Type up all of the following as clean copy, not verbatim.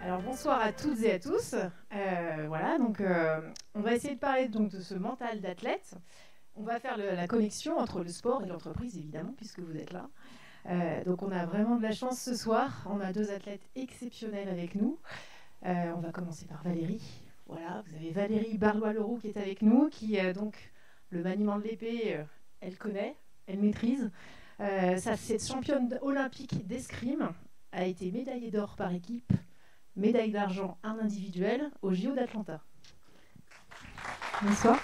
Alors bonsoir à toutes et à tous. Voilà, donc on va essayer de parler donc de ce mental d'athlète. On va faire la connexion entre le sport et l'entreprise, évidemment, puisque vous êtes là. Donc on a vraiment de la chance ce soir. On a deux athlètes exceptionnels avec nous. On va commencer par Valérie. Voilà, vous avez Valérie Barlois-Leroux qui est avec nous, qui donc le maniement de l'épée, elle connaît, elle maîtrise. Cette championne olympique d'escrime a été médaillée d'or par équipe, médaille d'argent en individuel au JO d'Atlanta. Bonsoir.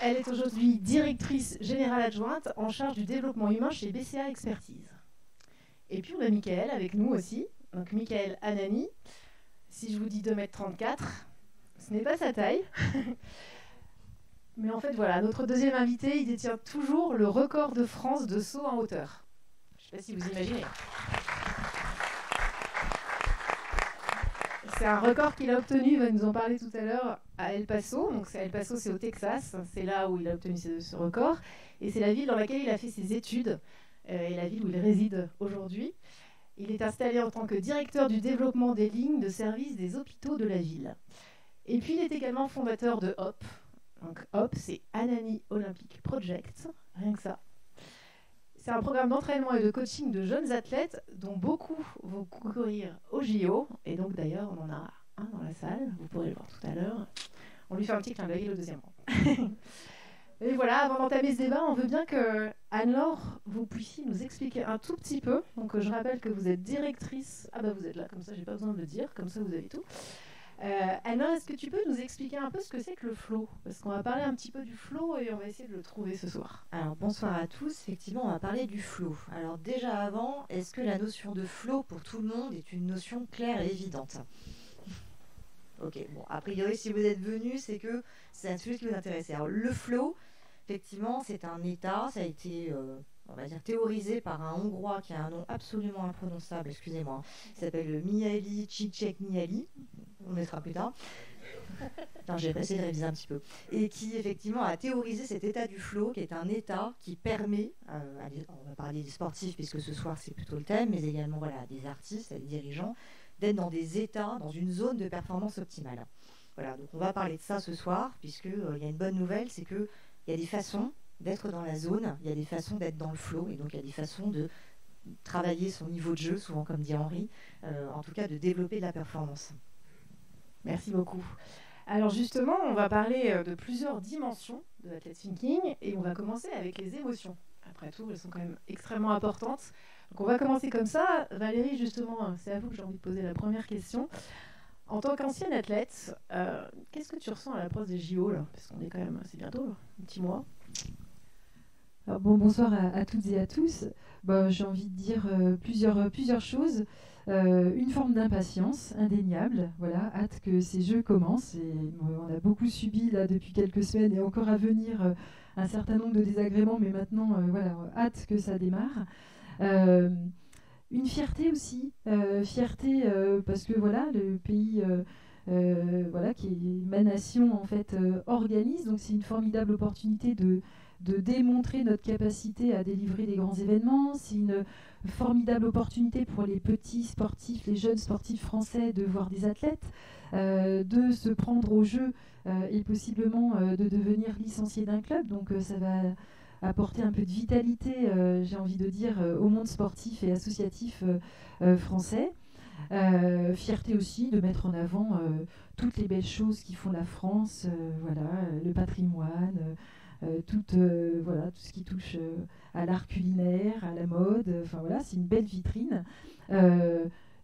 Elle est aujourd'hui directrice générale adjointe en charge du développement humain chez BCA Expertise. Et puis on a Michael avec nous aussi, donc Michael Anani. Si je vous dis 2,34 m, ce n'est pas sa taille. Mais en fait, voilà, notre deuxième invité, il détient toujours le record de France de saut en hauteur. Je ne sais pas si vous imaginez. C'est un record qu'il a obtenu, il va nous en parler tout à l'heure, à El Paso. Donc El Paso, c'est au Texas, c'est là où il a obtenu ce record. Et c'est la ville dans laquelle il a fait ses études et la ville où il réside aujourd'hui. Il est installé en tant que directeur du développement des lignes de service des hôpitaux de la ville. Et puis il est également fondateur de HOP. Donc HOP, c'est Anani Olympic Project, rien que ça. C'est un programme d'entraînement et de coaching de jeunes athlètes dont beaucoup vont concourir au JO. Et donc d'ailleurs, on en a un dans la salle, vous pourrez le voir tout à l'heure. On lui fait un petit clin d'œil, le deuxième rang. Et voilà, avant d'entamer ce débat, on veut bien que Anne-Laure, vous puissiez nous expliquer un tout petit peu. Donc je rappelle que vous êtes directrice. Ah bah vous êtes là, comme ça j'ai pas besoin de le dire, comme ça vous avez tout. Anne-Laure, est-ce que tu peux nous expliquer un peu ce que c'est que le flow? Parce qu'on va parler un petit peu du flow et on va essayer de le trouver ce soir. Alors bonsoir à tous, effectivement on va parler du flow. Alors déjà avant, est-ce que la notion de flow pour tout le monde est une notion claire et évidente? Ok, bon, a priori si vous êtes venus, c'est que c'est un sujet qui vous intéresse. Alors le flow, effectivement c'est un état, ça a été... on va dire théorisé par un Hongrois qui a un nom absolument imprononçable, excusez-moi, il s'appelle Mihaly Csikszentmihalyi, on mettra plus tard. Non, j'ai essayé de réviser un petit peu. Et qui effectivement a théorisé cet état du flow, qui est un état qui permet, on va parler des sportifs puisque ce soir c'est plutôt le thème, mais également voilà, des artistes, des dirigeants, d'être dans des états, dans une zone de performance optimale. Voilà, donc on va parler de ça ce soir, puisqu'il y a une bonne nouvelle, c'est qu'il y a des façons d'être dans la zone, il y a des façons d'être dans le flow, et donc il y a des façons de travailler son niveau de jeu, souvent comme dit Henri, en tout cas de développer de la performance. Merci beaucoup. Alors justement, on va parler de plusieurs dimensions de l'athlete thinking et on va commencer avec les émotions. Après tout, elles sont quand même extrêmement importantes. Donc on va commencer comme ça. Valérie, justement, c'est à vous que j'ai envie de poser la première question. En tant qu'ancienne athlète, qu'est-ce que tu ressens à l'approche des JO là? Parce qu'on est quand même, c'est bientôt, là, un petit mois. Alors bonsoir à toutes et à tous. J'ai envie de dire plusieurs choses. Une forme d'impatience indéniable, voilà, hâte que ces jeux commencent. Et on a beaucoup subi là depuis quelques semaines et encore à venir un certain nombre de désagréments, mais maintenant, voilà, hâte que ça démarre. Une fierté aussi, parce que voilà, le pays, voilà, qui est ma nation en fait, organise. Donc c'est une formidable opportunité de démontrer notre capacité à délivrer des grands événements. C'est une formidable opportunité pour les petits sportifs, les jeunes sportifs français de voir des athlètes, de se prendre au jeu et possiblement de devenir licencié d'un club. Donc ça va apporter un peu de vitalité, j'ai envie de dire, au monde sportif et associatif français. Fierté aussi de mettre en avant toutes les belles choses qui font la France, voilà, le patrimoine, tout ce qui touche à l'art culinaire, à la mode, enfin voilà, c'est une belle vitrine.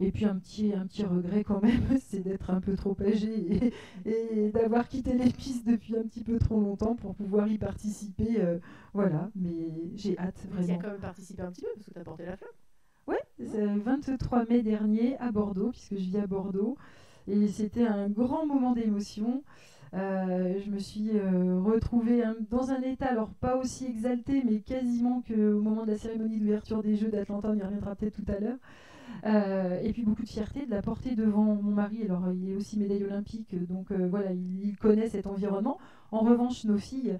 Et puis un petit regret quand même, c'est d'être un peu trop âgé et d'avoir quitté les pistes depuis un petit peu trop longtemps pour pouvoir y participer. Voilà, mais j'ai hâte vraiment. Tu as quand même participé un petit peu parce que tu as porté la flamme. Oui, c'est le 23 mai dernier à Bordeaux, puisque je vis à Bordeaux. Et c'était un grand moment d'émotion. Je me suis retrouvée dans un état, alors pas aussi exalté, mais quasiment qu'au moment de la cérémonie d'ouverture des Jeux d'Atlanta, on y reviendra peut-être tout à l'heure. Et puis beaucoup de fierté de la porter devant mon mari. Alors il est aussi médaille olympique, donc voilà, il connaît cet environnement. En revanche, nos filles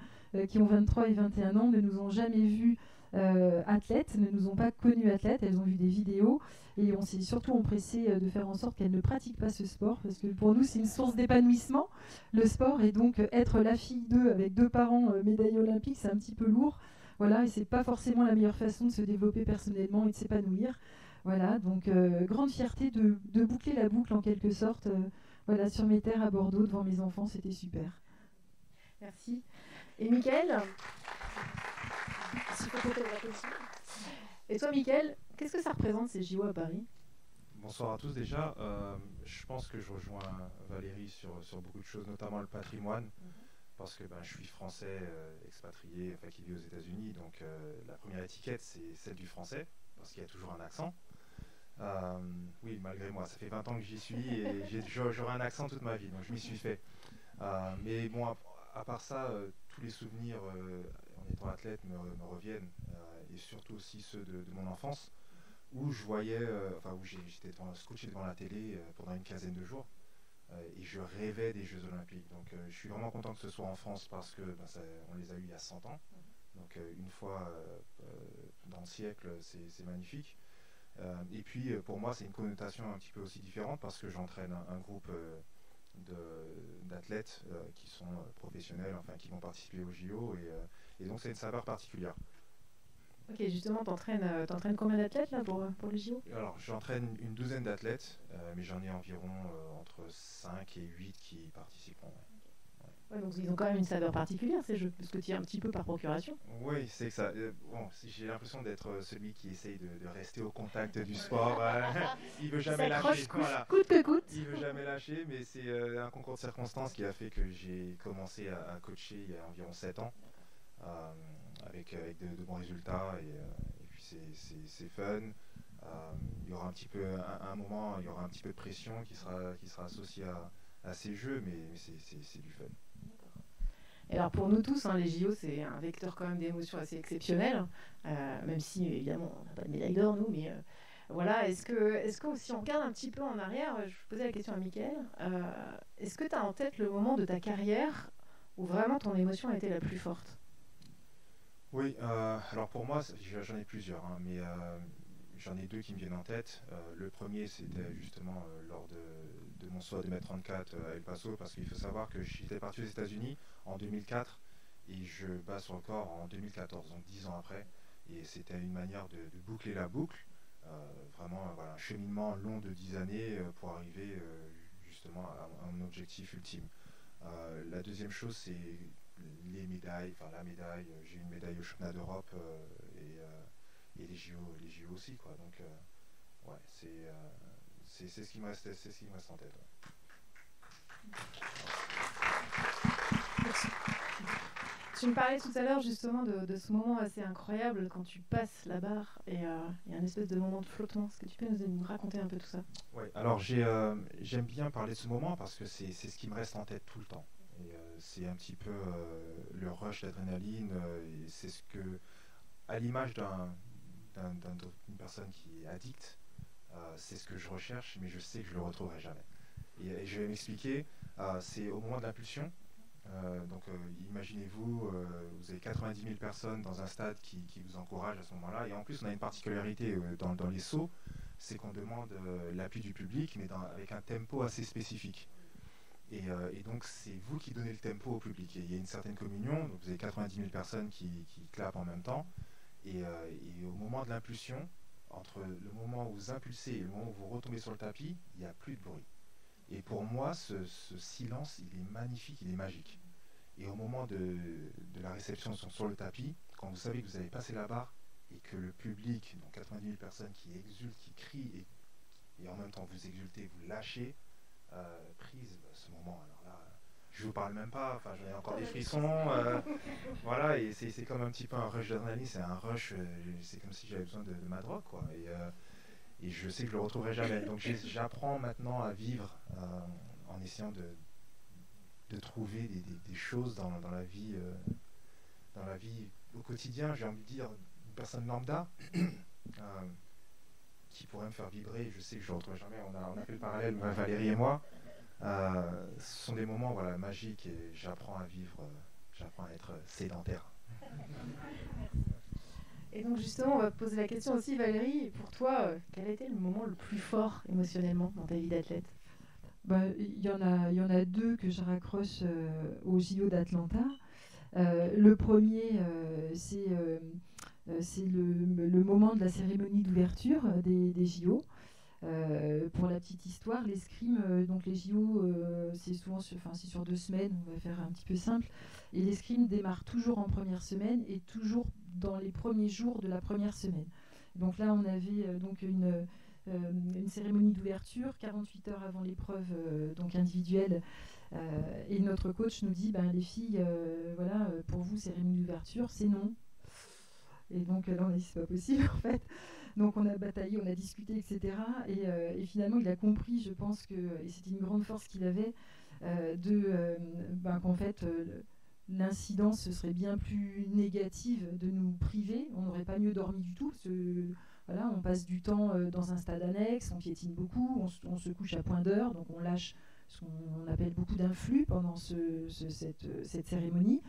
qui ont 23 et 21 ans ne nous ont jamais vus athlètes, ne nous ont pas connues athlètes, elles ont vu des vidéos et on s'est surtout empressé de faire en sorte qu'elles ne pratiquent pas ce sport parce que pour nous c'est une source d'épanouissement, le sport, et donc être la fille d'eux avec 2 parents médaillés olympiques, c'est un petit peu lourd. Voilà, et c'est pas forcément la meilleure façon de se développer personnellement et de s'épanouir. Voilà, donc grande fierté de boucler la boucle en quelque sorte. Voilà, sur mes terres à Bordeaux, devant mes enfants, c'était super. Merci. Et Mickaël? Et toi, Mickaël, qu'est-ce que ça représente ces JO à Paris? Bonsoir à tous déjà. Je pense que je rejoins Valérie sur beaucoup de choses, notamment le patrimoine, parce que je suis français expatrié, enfin, qui vit aux États-Unis, donc la première étiquette c'est celle du français, parce qu'il y a toujours un accent. Oui, malgré moi, ça fait 20 ans que j'y suis et j'aurai un accent toute ma vie, donc je m'y suis fait. Mais bon, à part ça, tous les souvenirs en étant athlète me reviennent, et surtout aussi ceux de mon enfance, où je voyais, où j'étais scotché devant la télé pendant une quinzaine de jours, et je rêvais des Jeux Olympiques. Donc je suis vraiment content que ce soit en France parce que on les a eus il y a 100 ans. Donc une fois dans le siècle, c'est magnifique. Et puis pour moi, c'est une connotation un petit peu aussi différente parce que j'entraîne un groupe d'athlètes qui sont professionnels, enfin qui vont participer au JO, et donc c'est une saveur particulière. Ok, justement, t'entraînes combien d'athlètes là pour le JO? Alors, j'entraîne une douzaine d'athlètes, mais j'en ai environ entre 5 et 8 qui participeront. Ouais, donc ils ont quand même une saveur particulière ces jeux, parce que tu y es un petit peu par procuration. Oui, c'est que ça. J'ai l'impression d'être celui qui essaye de rester au contact du sport. Il veut jamais lâcher. Voilà. Coûte que coûte. Il veut jamais lâcher, mais c'est un concours de circonstances qui a fait que j'ai commencé à coacher il y a environ 7 ans. Avec de bons résultats, et puis c'est fun. Il y aura un petit peu un moment, il y aura un petit peu de pression qui sera associée à ces jeux, mais c'est du fun. Et alors pour nous tous, les JO c'est un vecteur quand même d'émotions assez exceptionnel, même si évidemment on n'a pas de médaille d'or nous, mais voilà, est-ce que si on regarde un petit peu en arrière, je posais la question à Mickaël, est-ce que tu as en tête le moment de ta carrière où vraiment ton émotion a été la plus forte? Oui, alors pour moi, j'en ai plusieurs, mais j'en ai 2 qui me viennent en tête. Le premier, c'était justement lors de mon saut à 2,34 m à El Paso, parce qu'il faut savoir que j'étais parti aux États-Unis en 2004 et je bats son record en 2014, donc 10 ans après. Et c'était une manière de boucler la boucle, vraiment un cheminement long de 10 années pour arriver justement à un objectif ultime. La deuxième chose, c'est les médailles, la médaille, j'ai eu une médaille au championnat d'Europe et les JO aussi, quoi. Donc ouais, c'est ce qui me reste en tête. Ouais. Tu me parlais tout à l'heure justement de ce moment assez incroyable quand tu passes la barre et il y a un espèce de moment de flottement. Est-ce que tu peux nous raconter un peu tout ça? Oui, alors j'aime bien parler de ce moment parce que c'est ce qui me reste en tête tout le temps. Et c'est un petit peu le rush d'adrénaline, et c'est ce que, à l'image d'une personne qui est addicte, c'est ce que je recherche, mais je sais que je ne le retrouverai jamais. Et je vais m'expliquer, c'est au moment de l'impulsion. Donc imaginez-vous, vous avez 90 000 personnes dans un stade qui vous encouragent à ce moment-là, et en plus on a une particularité dans les sauts, c'est qu'on demande l'appui du public, mais avec un tempo assez spécifique. Et donc c'est vous qui donnez le tempo au public. Et il y a une certaine communion, donc vous avez 90 000 personnes qui clapent en même temps, et au moment de l'impulsion, entre le moment où vous impulsez et le moment où vous retombez sur le tapis, il n'y a plus de bruit. Et pour moi, ce silence, il est magnifique, il est magique. Et au moment de la réception sur le tapis, quand vous savez que vous avez passé la barre et que le public, donc 90 000 personnes qui exultent, qui crient, et en même temps vous exultez, vous lâchez, prise, ce moment, alors là, je vous parle même pas, j'en ai encore des frissons, voilà, et c'est comme un petit peu un rush d'adrénaline, c'est un rush, c'est comme si j'avais besoin de ma drogue, quoi, et je sais que je le retrouverai jamais. Donc j'apprends maintenant à vivre en essayant de trouver des choses dans la vie au quotidien, j'ai envie de dire, une personne lambda qui pourrait me faire vibrer. Je sais que je le retrouverai jamais. On a fait le parallèle, Valérie et moi. Ce sont des moments magiques, et j'apprends à vivre, j'apprends à être sédentaire. Et donc justement, on va poser la question aussi, Valérie, pour toi, quel a été le moment le plus fort émotionnellement dans ta vie d'athlète? Il y en a deux que je raccroche au JO d'Atlanta. Le premier, c'est le moment de la cérémonie d'ouverture des JO. Pour la petite histoire, l'escrime, donc les JO, c'est souvent c'est sur 2 semaines, on va faire un petit peu simple. Et l'escrime démarre toujours en première semaine et toujours dans les premiers jours de la première semaine. Donc là, on avait donc une cérémonie d'ouverture 48 heures avant l'épreuve donc individuelle. Et notre coach nous dit, les filles, voilà, pour vous, cérémonie d'ouverture, c'est non. Et donc là, on a dit, c'est pas possible en fait. Donc on a bataillé, on a discuté, etc. Et finalement, il a compris, je pense que, et c'était une grande force qu'il avait, qu'en fait, l'incidence ce serait bien plus négative de nous priver. On n'aurait pas mieux dormi du tout. Parce que, voilà, on passe du temps dans un stade annexe, on piétine beaucoup, on se couche à point d'heure, donc on lâche ce qu'on appelle beaucoup d'influx pendant cette cérémonie.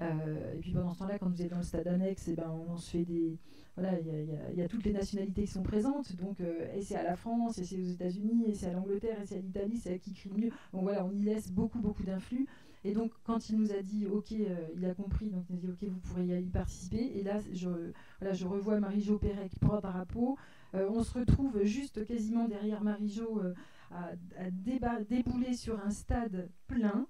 Et puis pendant ce temps-là, quand vous êtes dans le stade annexe, on se fait des... Voilà, il y a toutes les nationalités qui sont présentes, donc et c'est à la France, et c'est aux États-Unis, et c'est à l'Angleterre, et c'est à l'Italie, c'est à qui crie mieux. Donc voilà, on y laisse beaucoup d'influx. Et donc quand il nous a dit, ok, il a compris, donc il nous a dit, ok, vous pourrez y participer. Et là, je revois Marie-Jo Pérec porte-drapeau. On se retrouve juste quasiment derrière Marie-Jo à débouler sur un stade plein.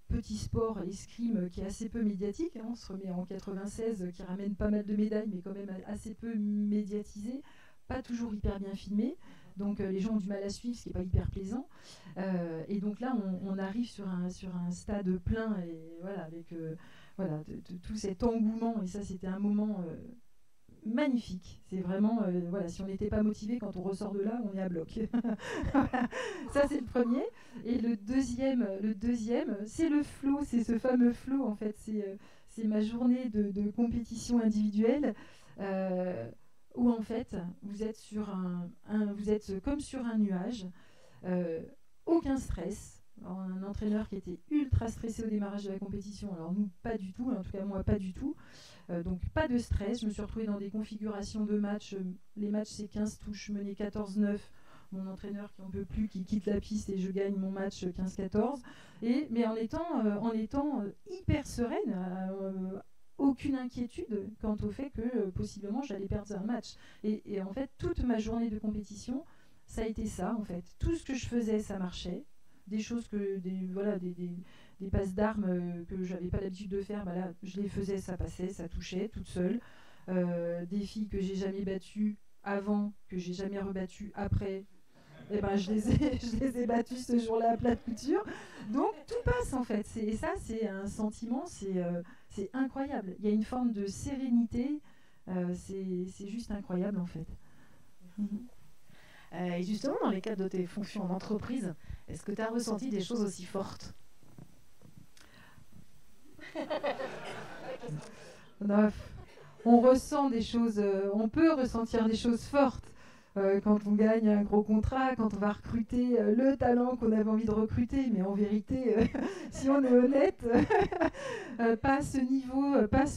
Petit sport, l'escrime qui est assez peu médiatique, on se remet en 96 qui ramène pas mal de médailles mais quand même assez peu médiatisé, pas toujours hyper bien filmé, donc les gens ont du mal à suivre, ce qui n'est pas hyper plaisant, et donc là on arrive sur un stade plein et voilà, avec tout cet engouement, et ça c'était un moment magnifique. C'est vraiment, si on n'était pas motivé, quand on ressort de là, on est à bloc. Voilà. Ça, c'est le premier. Et le deuxième c'est le flow, c'est ce fameux flow, en fait. C'est ma journée de compétition individuelle où, en fait, vous êtes, vous êtes comme sur un nuage, aucun stress. Alors, un entraîneur qui était ultra stressé au démarrage de la compétition, alors nous, pas du tout, en tout cas moi, pas du tout. Donc pas de stress, je me suis retrouvée dans des configurations de matchs, les matchs c'est 15 touches menées 14-9, mon entraîneur qui en peut plus, qui quitte la piste et je gagne mon match 15-14, mais en étant hyper sereine, aucune inquiétude quant au fait que possiblement j'allais perdre un match. Et en fait, toute ma journée de compétition, ça a été ça en fait. Tout ce que je faisais, ça marchait. Des choses des passes d'armes que j'avais pas l'habitude de faire, là, je les faisais, ça passait, ça touchait, toute seule. Des filles que j'ai jamais battues avant, que j'ai jamais rebattues après, je les ai battues ce jour-là à plat de couture. Donc tout passe en fait. Et ça, c'est un sentiment, c'est incroyable. Il y a une forme de sérénité, c'est juste incroyable en fait. Et justement, dans les cadres de tes fonctions en entreprise, est-ce que tu as ressenti des choses aussi fortes? On ressent des choses, on peut ressentir des choses fortes quand on gagne un gros contrat, quand on va recruter le talent qu'on avait envie de recruter, mais en vérité, si on est honnête, pas à ce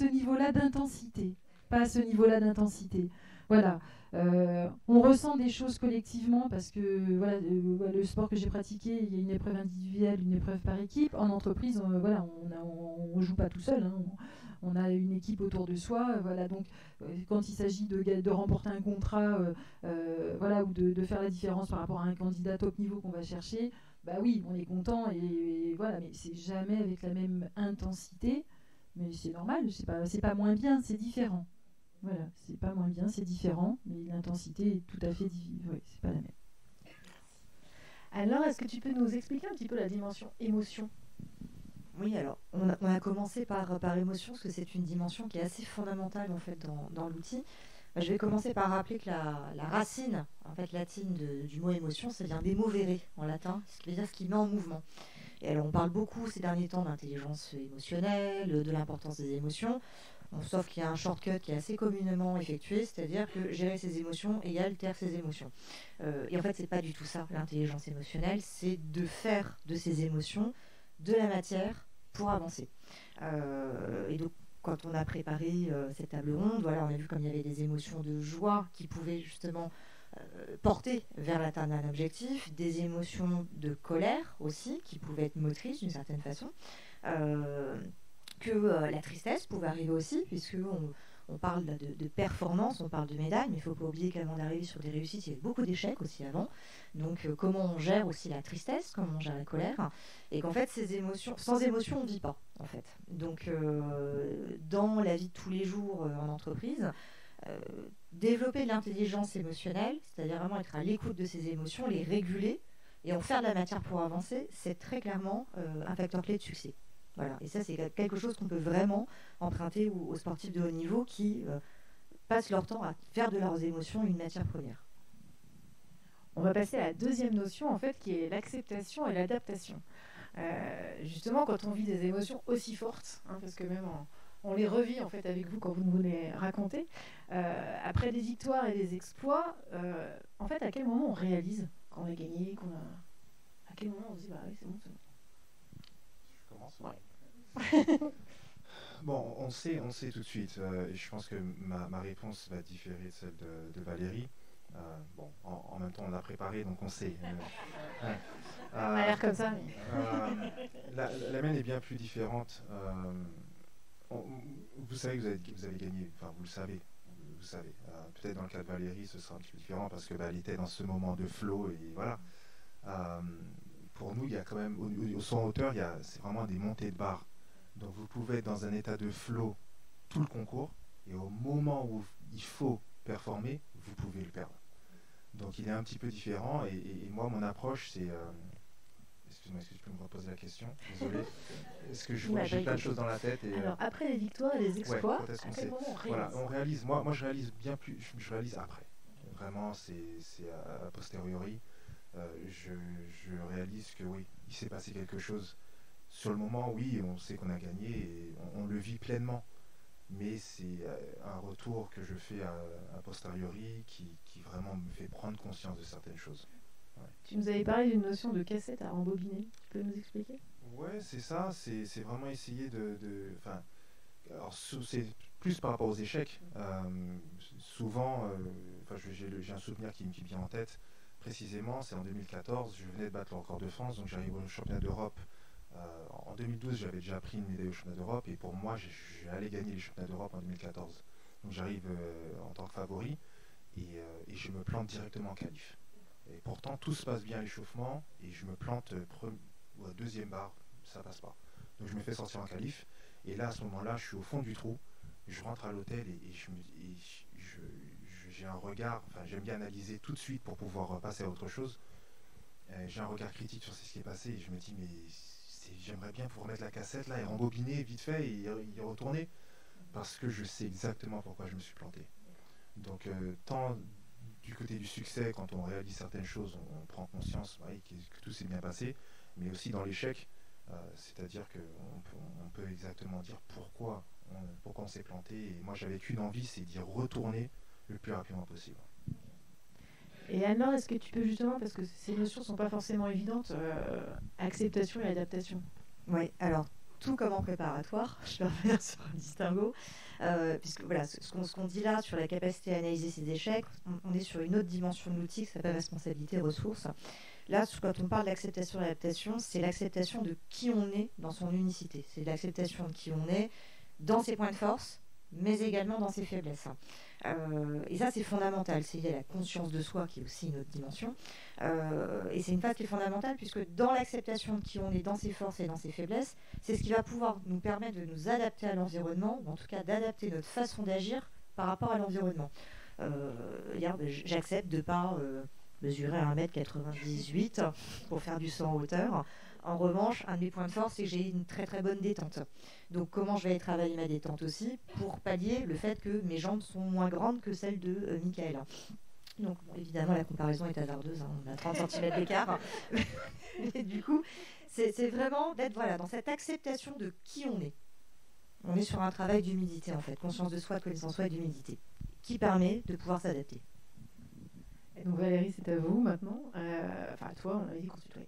niveau-là d'intensité. Pas à ce niveau-là d'intensité. Voilà. On ressent des choses collectivement parce que le sport que j'ai pratiqué, il y a une épreuve individuelle, une épreuve par équipe. En entreprise, on ne joue pas tout seul. On a une équipe autour de soi. Donc, quand il s'agit de remporter un contrat ou de faire la différence par rapport à un candidat top niveau qu'on va chercher, oui, on est content. Et voilà, mais c'est jamais avec la même intensité. Mais c'est normal, c'est pas moins bien, c'est différent. Voilà, c'est pas moins bien, c'est différent, mais l'intensité est tout à fait c'est pas la même. Alors, est-ce que tu peux nous expliquer un petit peu la dimension émotion? Oui, alors, on a commencé par émotion, parce que c'est une dimension qui est assez fondamentale en fait dans l'outil. Je vais commencer par rappeler que la racine en fait, latine du mot émotion, ça vient d'émovere en latin, ce qui veut dire ce qui met en mouvement. Et alors, on parle beaucoup ces derniers temps d'intelligence émotionnelle, de l'importance des émotions. Sauf qu'il y a un shortcut qui est assez communément effectué, c'est-à-dire que gérer ses émotions égale taire ses émotions. Et en fait, c'est pas du tout ça, l'intelligence émotionnelle, c'est de faire de ses émotions de la matière pour avancer. Et donc, quand on a préparé cette table ronde, voilà, on a vu comme il y avait des émotions de joie qui pouvaient justement porter vers l'atteinte d'un objectif, des émotions de colère aussi qui pouvaient être motrices d'une certaine façon, que la tristesse pouvait arriver aussi, puisque on parle de performance, on parle de médailles, mais il ne faut pas oublier qu'avant d'arriver sur des réussites, il y a beaucoup d'échecs aussi avant. Donc comment on gère aussi la tristesse, comment on gère la colère, et qu'en fait ces émotions, sans émotion on ne vit pas en fait. Donc dans la vie de tous les jours en entreprise, développer de l'intelligence émotionnelle, c'est-à-dire vraiment être à l'écoute de ses émotions, les réguler et en faire de la matière pour avancer, c'est très clairement un facteur clé de succès. Voilà. Et ça, c'est quelque chose qu'on peut vraiment emprunter aux sportifs de haut niveau qui passent leur temps à faire de leurs émotions une matière première. On va passer à la deuxième notion, en fait, qui est l'acceptation et l'adaptation. Justement, quand on vit des émotions aussi fortes, parce que même on les revit en fait avec vous quand vous nous les racontez, après des victoires et des exploits, en fait, à quel moment on réalise qu'on a gagné, à quel moment on se dit, bah oui, c'est bon, c'est bon. Ouais. Bon, on sait tout de suite. Et je pense que ma réponse va différer de celle de Valérie. Bon, en même temps, on l'a préparé, donc on sait. On a l'air comme ça. La mienne est bien plus différente. Vous savez que vous avez gagné. Enfin, vous le savez. Vous savez. Peut-être dans le cas de Valérie, ce sera un petit peu différent parce que elle était dans ce moment de flow et voilà. Pour nous, il y a quand même au son hauteur, c'est vraiment des montées de barres. Donc vous pouvez être dans un état de flow tout le concours et au moment où il faut performer, vous pouvez le perdre. Donc il est un petit peu différent et moi mon approche c'est excuse-moi, est-ce que tu peux me reposer la question? Désolé. Est-ce que j'ai plein de choses dans la tête Alors après les victoires et les exploits, à quel moment on réalise? Voilà, on réalise. Moi je réalise bien plus. Je réalise après. Vraiment c'est a posteriori. Je réalise que oui, il s'est passé quelque chose. Sur le moment, oui, on sait qu'on a gagné et on le vit pleinement. Mais c'est un retour que je fais a posteriori qui vraiment me fait prendre conscience de certaines choses. Ouais. Tu nous avais parlé d'une notion de cassette à rembobiner. Tu peux nous expliquer? Ouais, c'est ça. C'est vraiment essayer alors c'est plus par rapport aux échecs. Souvent, j'ai un souvenir qui me vient en tête. Précisément, c'est en 2014, je venais de battre le record de France, donc j'arrive au championnat d'Europe. En 2012, j'avais déjà pris une médaille au championnat d'Europe et pour moi, j'allais gagner les championnats d'Europe en 2014. Donc j'arrive en tant que favori et je me plante directement en qualif. Et pourtant, tout se passe bien à l'échauffement et je me plante deuxième barre, ça passe pas. Donc je me fais sortir en qualif et là, à ce moment-là, je suis au fond du trou. Je rentre à l'hôtel et j'ai un regard, j'aime bien analyser tout de suite pour pouvoir passer à autre chose. J'ai un regard critique sur ce qui est passé et je me dis mais j'aimerais bien vous remettre la cassette là et rembobiner vite fait et y retourner parce que je sais exactement pourquoi je me suis planté. Donc tant du côté du succès, quand on réalise certaines choses, on prend conscience que tout s'est bien passé, mais aussi dans l'échec, c'est-à-dire qu'on peut exactement dire pourquoi on s'est planté. Et moi j'avais qu'une envie, c'est d'y retourner le plus rapidement possible. Et alors, est-ce que tu peux justement, parce que ces notions ne sont pas forcément évidentes, acceptation et adaptation? Oui, alors tout comme en préparatoire, je vais revenir sur un distinguo, puisque voilà, ce qu'on dit là sur la capacité à analyser ses échecs, on est sur une autre dimension de l'outil qui s'appelle responsabilité ressources. Là, quand on parle d'acceptation et d'adaptation, c'est l'acceptation de qui on est dans son unicité. C'est l'acceptation de qui on est dans ses points de force, mais également dans ses faiblesses. Et ça, c'est fondamental. C'est lié à la conscience de soi, qui est aussi une autre dimension. Et c'est une phase qui est fondamentale, puisque dans l'acceptation de qui on est, dans ses forces et dans ses faiblesses, c'est ce qui va pouvoir nous permettre de nous adapter à l'environnement, ou en tout cas d'adapter notre façon d'agir par rapport à l'environnement. J'accepte de ne pas mesurer 1m98 pour faire du saut en hauteur. En revanche, un de mes points de force, c'est que j'ai une très très bonne détente. Donc comment je vais travailler ma détente aussi pour pallier le fait que mes jambes sont moins grandes que celles de Michaela. Donc bon, évidemment, la comparaison est hasardeuse, on a 30 cm d'écart. Mais du coup, c'est vraiment d'être dans cette acceptation de qui on est. On est sur un travail d'humilité en fait, conscience de soi, de connaissance de soi et d'humilité, qui permet de pouvoir s'adapter. Et donc Valérie, c'est à vous maintenant. Enfin, à toi, on avait dit qu'on se tutoyait.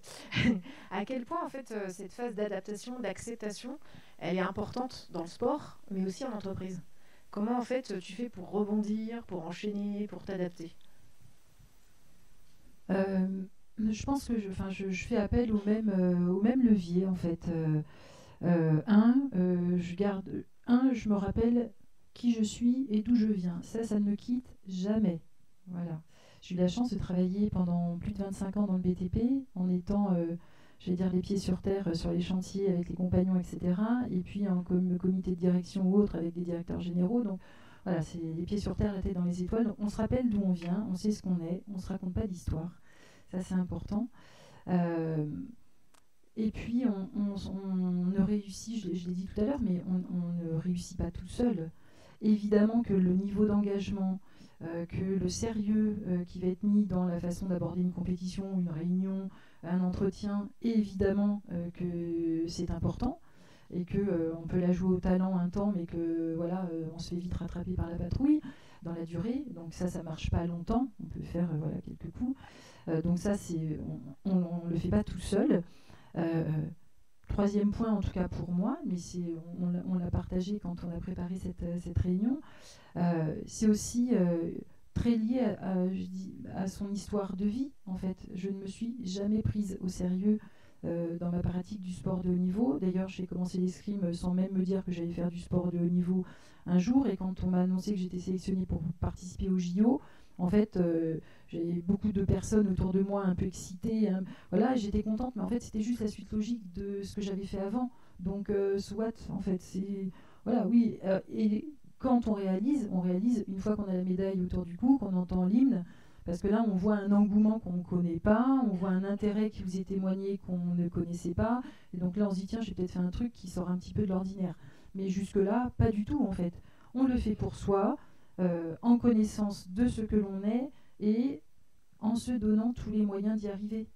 À quel point, en fait, cette phase d'adaptation, d'acceptation, elle est importante dans le sport, mais aussi en entreprise. Comment, en fait, tu fais pour rebondir, pour enchaîner, pour t'adapter? Je pense que je fais appel au même levier, en fait. Je me rappelle qui je suis et d'où je viens. Ça ne me quitte jamais. Voilà. J'ai eu la chance de travailler pendant plus de 25 ans dans le BTP, en étant, je vais dire, les pieds sur terre sur les chantiers avec les compagnons, etc. Et puis en comité de direction ou autre avec des directeurs généraux. Donc voilà, c'est les pieds sur terre, la tête dans les étoiles. Donc, on se rappelle d'où on vient, on sait ce qu'on est, on ne se raconte pas d'histoire. Ça, c'est important. Euh, et puis, on ne réussit, je l'ai dit tout à l'heure, mais on ne réussit pas tout seul. Évidemment que le niveau d'engagement, que le sérieux qui va être mis dans la façon d'aborder une compétition, une réunion, un entretien, évidemment que c'est important et que on peut la jouer au talent un temps, mais que voilà, on se fait vite rattraper par la patrouille dans la durée. Donc ça marche pas longtemps. On peut faire voilà, quelques coups. Donc ça, on ne le fait pas tout seul. Troisième point, en tout cas pour moi, mais on l'a partagé quand on a préparé cette réunion, c'est aussi très lié à son histoire de vie, en fait. Je ne me suis jamais prise au sérieux dans ma pratique du sport de haut niveau. D'ailleurs, j'ai commencé l'escrime sans même me dire que j'allais faire du sport de haut niveau un jour, et quand on m'a annoncé que j'étais sélectionnée pour participer au JO, en fait, j'avais beaucoup de personnes autour de moi un peu excitées. Voilà, j'étais contente, mais en fait, c'était juste la suite logique de ce que j'avais fait avant. Donc, soit, en fait, c'est... Voilà, oui. Et quand on réalise une fois qu'on a la médaille autour du cou, qu'on entend l'hymne, parce que là, on voit un engouement qu'on ne connaît pas, on voit un intérêt qui vous est témoigné qu'on ne connaissait pas. Et donc là, on se dit, tiens, j'ai peut-être fait un truc qui sort un petit peu de l'ordinaire. Mais jusque-là, pas du tout, en fait. On le fait pour soi, en connaissance de ce que l'on est et en se donnant tous les moyens d'y arriver.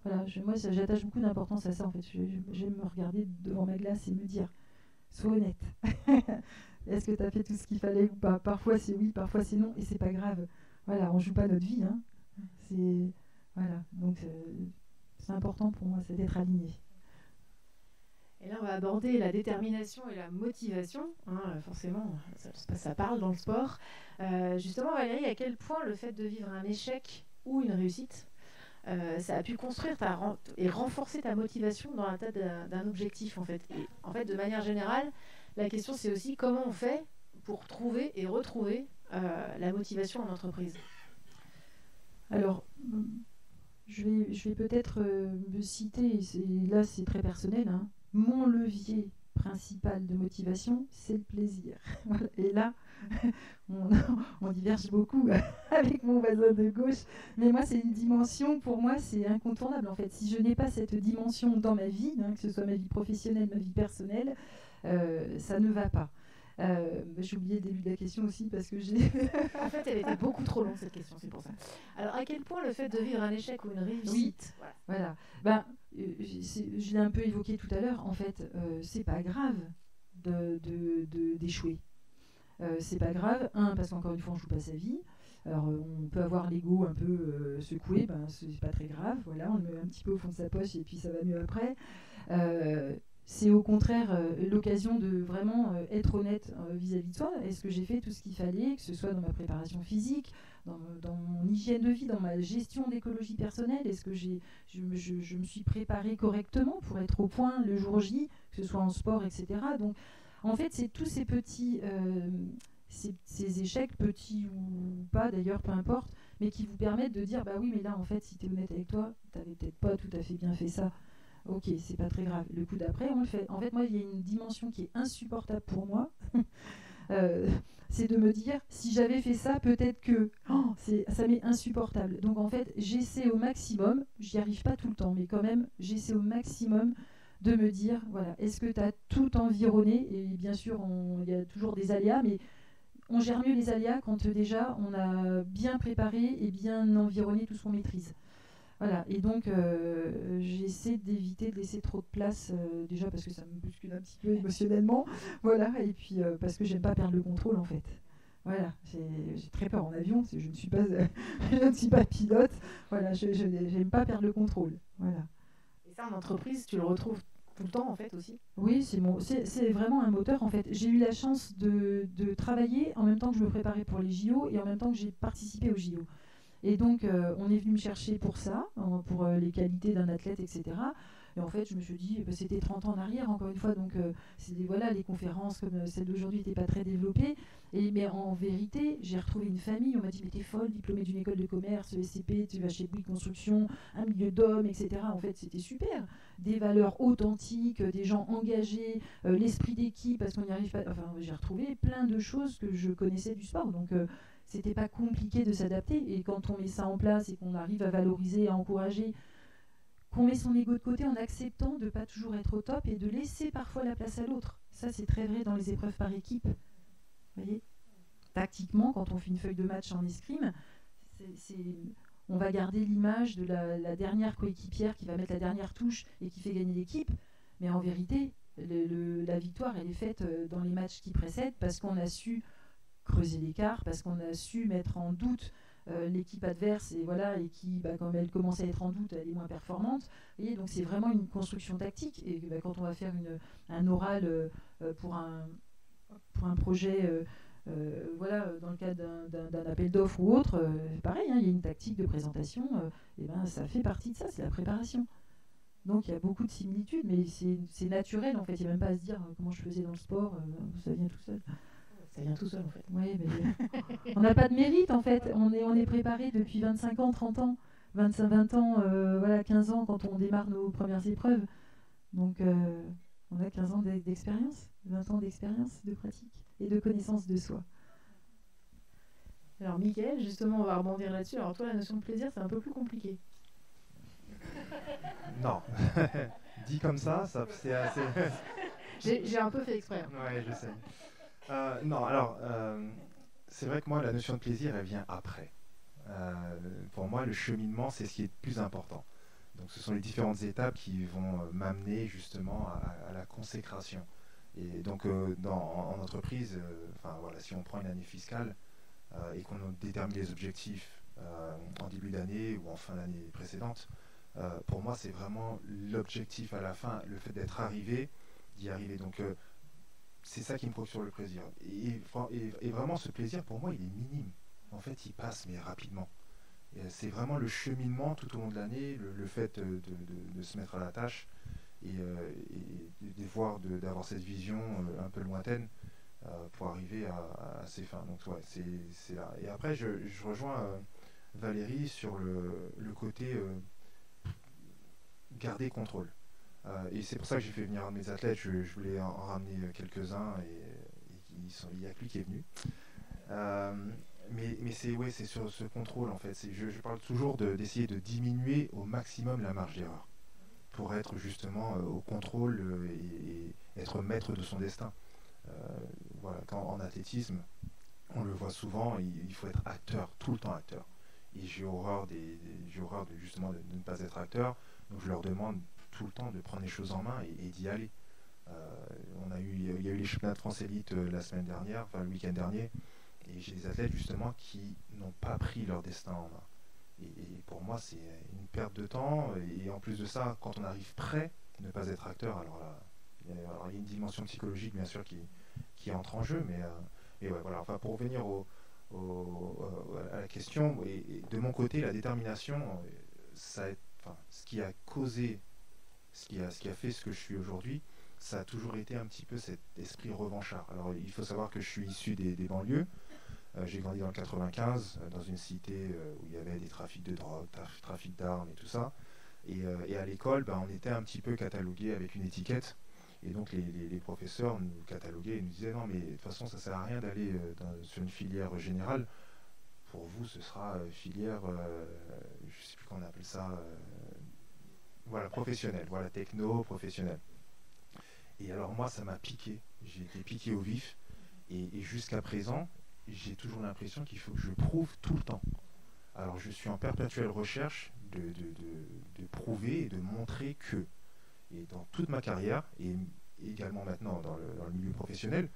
Voilà, moi, j'attache beaucoup d'importance à ça, en fait. J'aime me regarder devant ma glace et me dire, sois honnête. Est-ce que tu as fait tout ce qu'il fallait ou pas? Parfois c'est oui, parfois c'est non, et c'est pas grave. Voilà, on joue pas notre vie, hein. Voilà, donc c'est important pour moi, c'est d'être aligné. Et là, on va aborder la détermination et la motivation. Forcément, ça parle dans le sport. Justement, Valérie, à quel point le fait de vivre un échec ou une réussite, ça a pu construire et renforcer ta motivation dans l'atteinte d'un objectif, en fait. Et en fait, de manière générale, la question, c'est aussi comment on fait pour trouver et retrouver la motivation en entreprise. Alors, je vais peut-être me citer, là c'est très personnel, hein. Mon levier principal de motivation, c'est le plaisir. Et là, on diverge beaucoup avec mon voisin de gauche, mais moi, c'est une dimension, pour moi, c'est incontournable en fait. Si je n'ai pas cette dimension dans ma vie, hein, que ce soit ma vie professionnelle, ma vie personnelle, ça ne va pas. J'ai oublié le début de la question aussi parce que j'ai... En fait, elle était beaucoup trop longue cette question, c'est pour ça. Alors, à quel point le fait de vivre un échec ou une réussite... Oui, voilà. Je l'ai un peu évoqué tout à l'heure. En fait, c'est pas grave d'échouer. C'est pas grave, parce qu'encore une fois, on joue pas sa vie. Alors, on peut avoir l'ego un peu secoué, c'est pas très grave. Voilà, on le met un petit peu au fond de sa poche et puis ça va mieux après. C'est au contraire l'occasion de vraiment être honnête vis-à-vis de soi. Est-ce que j'ai fait tout ce qu'il fallait, que ce soit dans ma préparation physique, dans mon hygiène de vie, dans ma gestion d'écologie personnelle? Est-ce que je me suis préparée correctement pour être au point le jour J, que ce soit en sport, etc. Donc, en fait, c'est tous ces petits, ces échecs, petits ou pas d'ailleurs, peu importe, mais qui vous permettent de dire, bah oui, mais là, en fait, si tu es honnête avec toi, tu n'avais peut-être pas tout à fait bien fait ça. Ok, c'est pas très grave. Le coup d'après, on le fait. En fait, moi, il y a une dimension qui est insupportable pour moi. C'est de me dire, si j'avais fait ça, peut-être que... ça m'est insupportable. Donc, en fait, j'essaie au maximum, j'y arrive pas tout le temps, mais quand même, j'essaie au maximum de me dire, voilà, est-ce que tu as tout environné? Et bien sûr, il y a toujours des aléas, mais on gère mieux les aléas quand déjà on a bien préparé et bien environné tout ce qu'on maîtrise. Voilà, et donc j'essaie d'éviter de laisser trop de place, déjà parce que ça me bouscule un petit peu émotionnellement, voilà, et puis parce que j'aime pas perdre le contrôle en fait. Voilà, j'ai très peur en avion, je ne suis pas, je ne suis pas pilote. Voilà, je n'aime pas perdre le contrôle. Voilà. Et ça, en entreprise, tu le retrouves tout le temps, en fait, aussi? Oui, c'est vraiment un moteur. En fait, j'ai eu la chance de travailler en même temps que je me préparais pour les JO et en même temps que j'ai participé aux JO. Et donc, on est venu me chercher pour ça, pour les qualités d'un athlète, etc. Et en fait, je me suis dit, c'était 30 ans en arrière, encore une fois, donc voilà, les conférences comme celle d'aujourd'hui n'étaient pas très développées. Mais en vérité, j'ai retrouvé une famille, on m'a dit, mais t'es folle, diplômée d'une école de commerce, SCP, tu vas chez Bouygues Construction, un milieu d'hommes, etc. En fait, c'était super. Des valeurs authentiques, des gens engagés, l'esprit d'équipe, parce qu'on n'y arrive pas. Enfin, j'ai retrouvé plein de choses que je connaissais du sport. Donc, c'était pas compliqué de s'adapter. Et quand on met ça en place et qu'on arrive à valoriser, à encourager, qu'on met son ego de côté en acceptant de ne pas toujours être au top et de laisser parfois la place à l'autre. Ça, c'est très vrai dans les épreuves par équipe. Vous voyez ? Tactiquement, quand on fait une feuille de match en escrime, on va garder l'image de la dernière coéquipière qui va mettre la dernière touche et qui fait gagner l'équipe. Mais en vérité, la victoire, elle est faite dans les matchs qui précèdent parce qu'on a su creuser l'écart, parce qu'on a su mettre en doute l'équipe adverse et qui, quand elle commence à être en doute, elle est moins performante. Vous voyez, donc c'est vraiment une construction tactique. Et quand on va faire un oral pour un projet, dans le cadre d'un appel d'offres ou autre, pareil, il y a une tactique de présentation. Ça fait partie de ça, c'est la préparation. Donc il y a beaucoup de similitudes, mais c'est naturel en fait. Il n'y a même pas à se dire comment je faisais dans le sport, ça vient tout seul. Ça vient tout seul, en fait. Oui, mais on n'a pas de mérite, en fait. On est préparé depuis 25 ans, 30 ans, 20 ans, 15 ans quand on démarre nos premières épreuves. Donc, on a 15 ans d'expérience, 20 ans d'expérience, de pratique et de connaissance de soi. Alors, Mickaël, justement, on va rebondir là-dessus. Alors, toi, la notion de plaisir, c'est un peu plus compliqué. Non. Dit comme ça c'est assez... J'ai un peu fait exprès. Oui, je sais. Non, alors, c'est vrai que moi, la notion de plaisir, elle vient après. Pour moi, le cheminement, c'est ce qui est le plus important. Donc, ce sont les différentes étapes qui vont m'amener justement à la consécration. Et donc, en entreprise, si on prend une année fiscale et qu'on détermine les objectifs en début d'année ou en fin d'année précédente, pour moi, c'est vraiment l'objectif à la fin, le fait d'être arrivé, d'y arriver. Donc, c'est ça qui me procure le plaisir. Et vraiment, ce plaisir, pour moi, il est minime. En fait, il passe, mais rapidement. C'est vraiment le cheminement tout au long de l'année, le fait de se mettre à la tâche et d'avoir cette vision un peu lointaine pour arriver à ses fins. Donc, ouais, c'est là. Et après, je rejoins Valérie sur le côté garder contrôle. Et c'est pour ça que j'ai fait venir un de mes athlètes. Je voulais en ramener quelques-uns et il n'y a que lui qui est venu. Mais c'est sur ce contrôle en fait. Je parle toujours d'essayer de diminuer au maximum la marge d'erreur pour être justement au contrôle et être maître de son destin. En athlétisme, on le voit souvent, il faut être acteur, tout le temps acteur. Et j'ai horreur justement de ne pas être acteur. Donc je leur demande tout le temps de prendre les choses en main et d'y aller. Il y a eu les championnats de France élite la semaine dernière, le week-end dernier, et j'ai des athlètes justement qui n'ont pas pris leur destin en main. Et pour moi, c'est une perte de temps. Et en plus de ça, quand on arrive prêt, ne pas être acteur, alors là, il y a une dimension psychologique bien sûr qui entre en jeu. Mais ouais, voilà. Enfin, pour revenir à la question, et de mon côté, la détermination, ce qui a causé, ce qui a fait ce que je suis aujourd'hui, ça a toujours été un petit peu cet esprit revanchard. Alors il faut savoir que je suis issu des banlieues. J'ai grandi dans le 95, dans une cité où il y avait des trafics de drogue, trafic d'armes et tout ça. Et à l'école, on était un petit peu catalogués avec une étiquette. Et donc les professeurs nous cataloguaient et nous disaient non, mais de toute façon, ça ne sert à rien d'aller sur une filière générale. Pour vous, ce sera filière, je ne sais plus comment on appelle ça, professionnelle, techno, professionnelle. Et alors moi, ça m'a piqué. J'ai été piqué au vif. Et jusqu'à présent, j'ai toujours l'impression qu'il faut que je prouve tout le temps. Alors je suis en perpétuelle recherche de prouver et de montrer que. Et dans toute ma carrière, et également maintenant dans le milieu professionnel,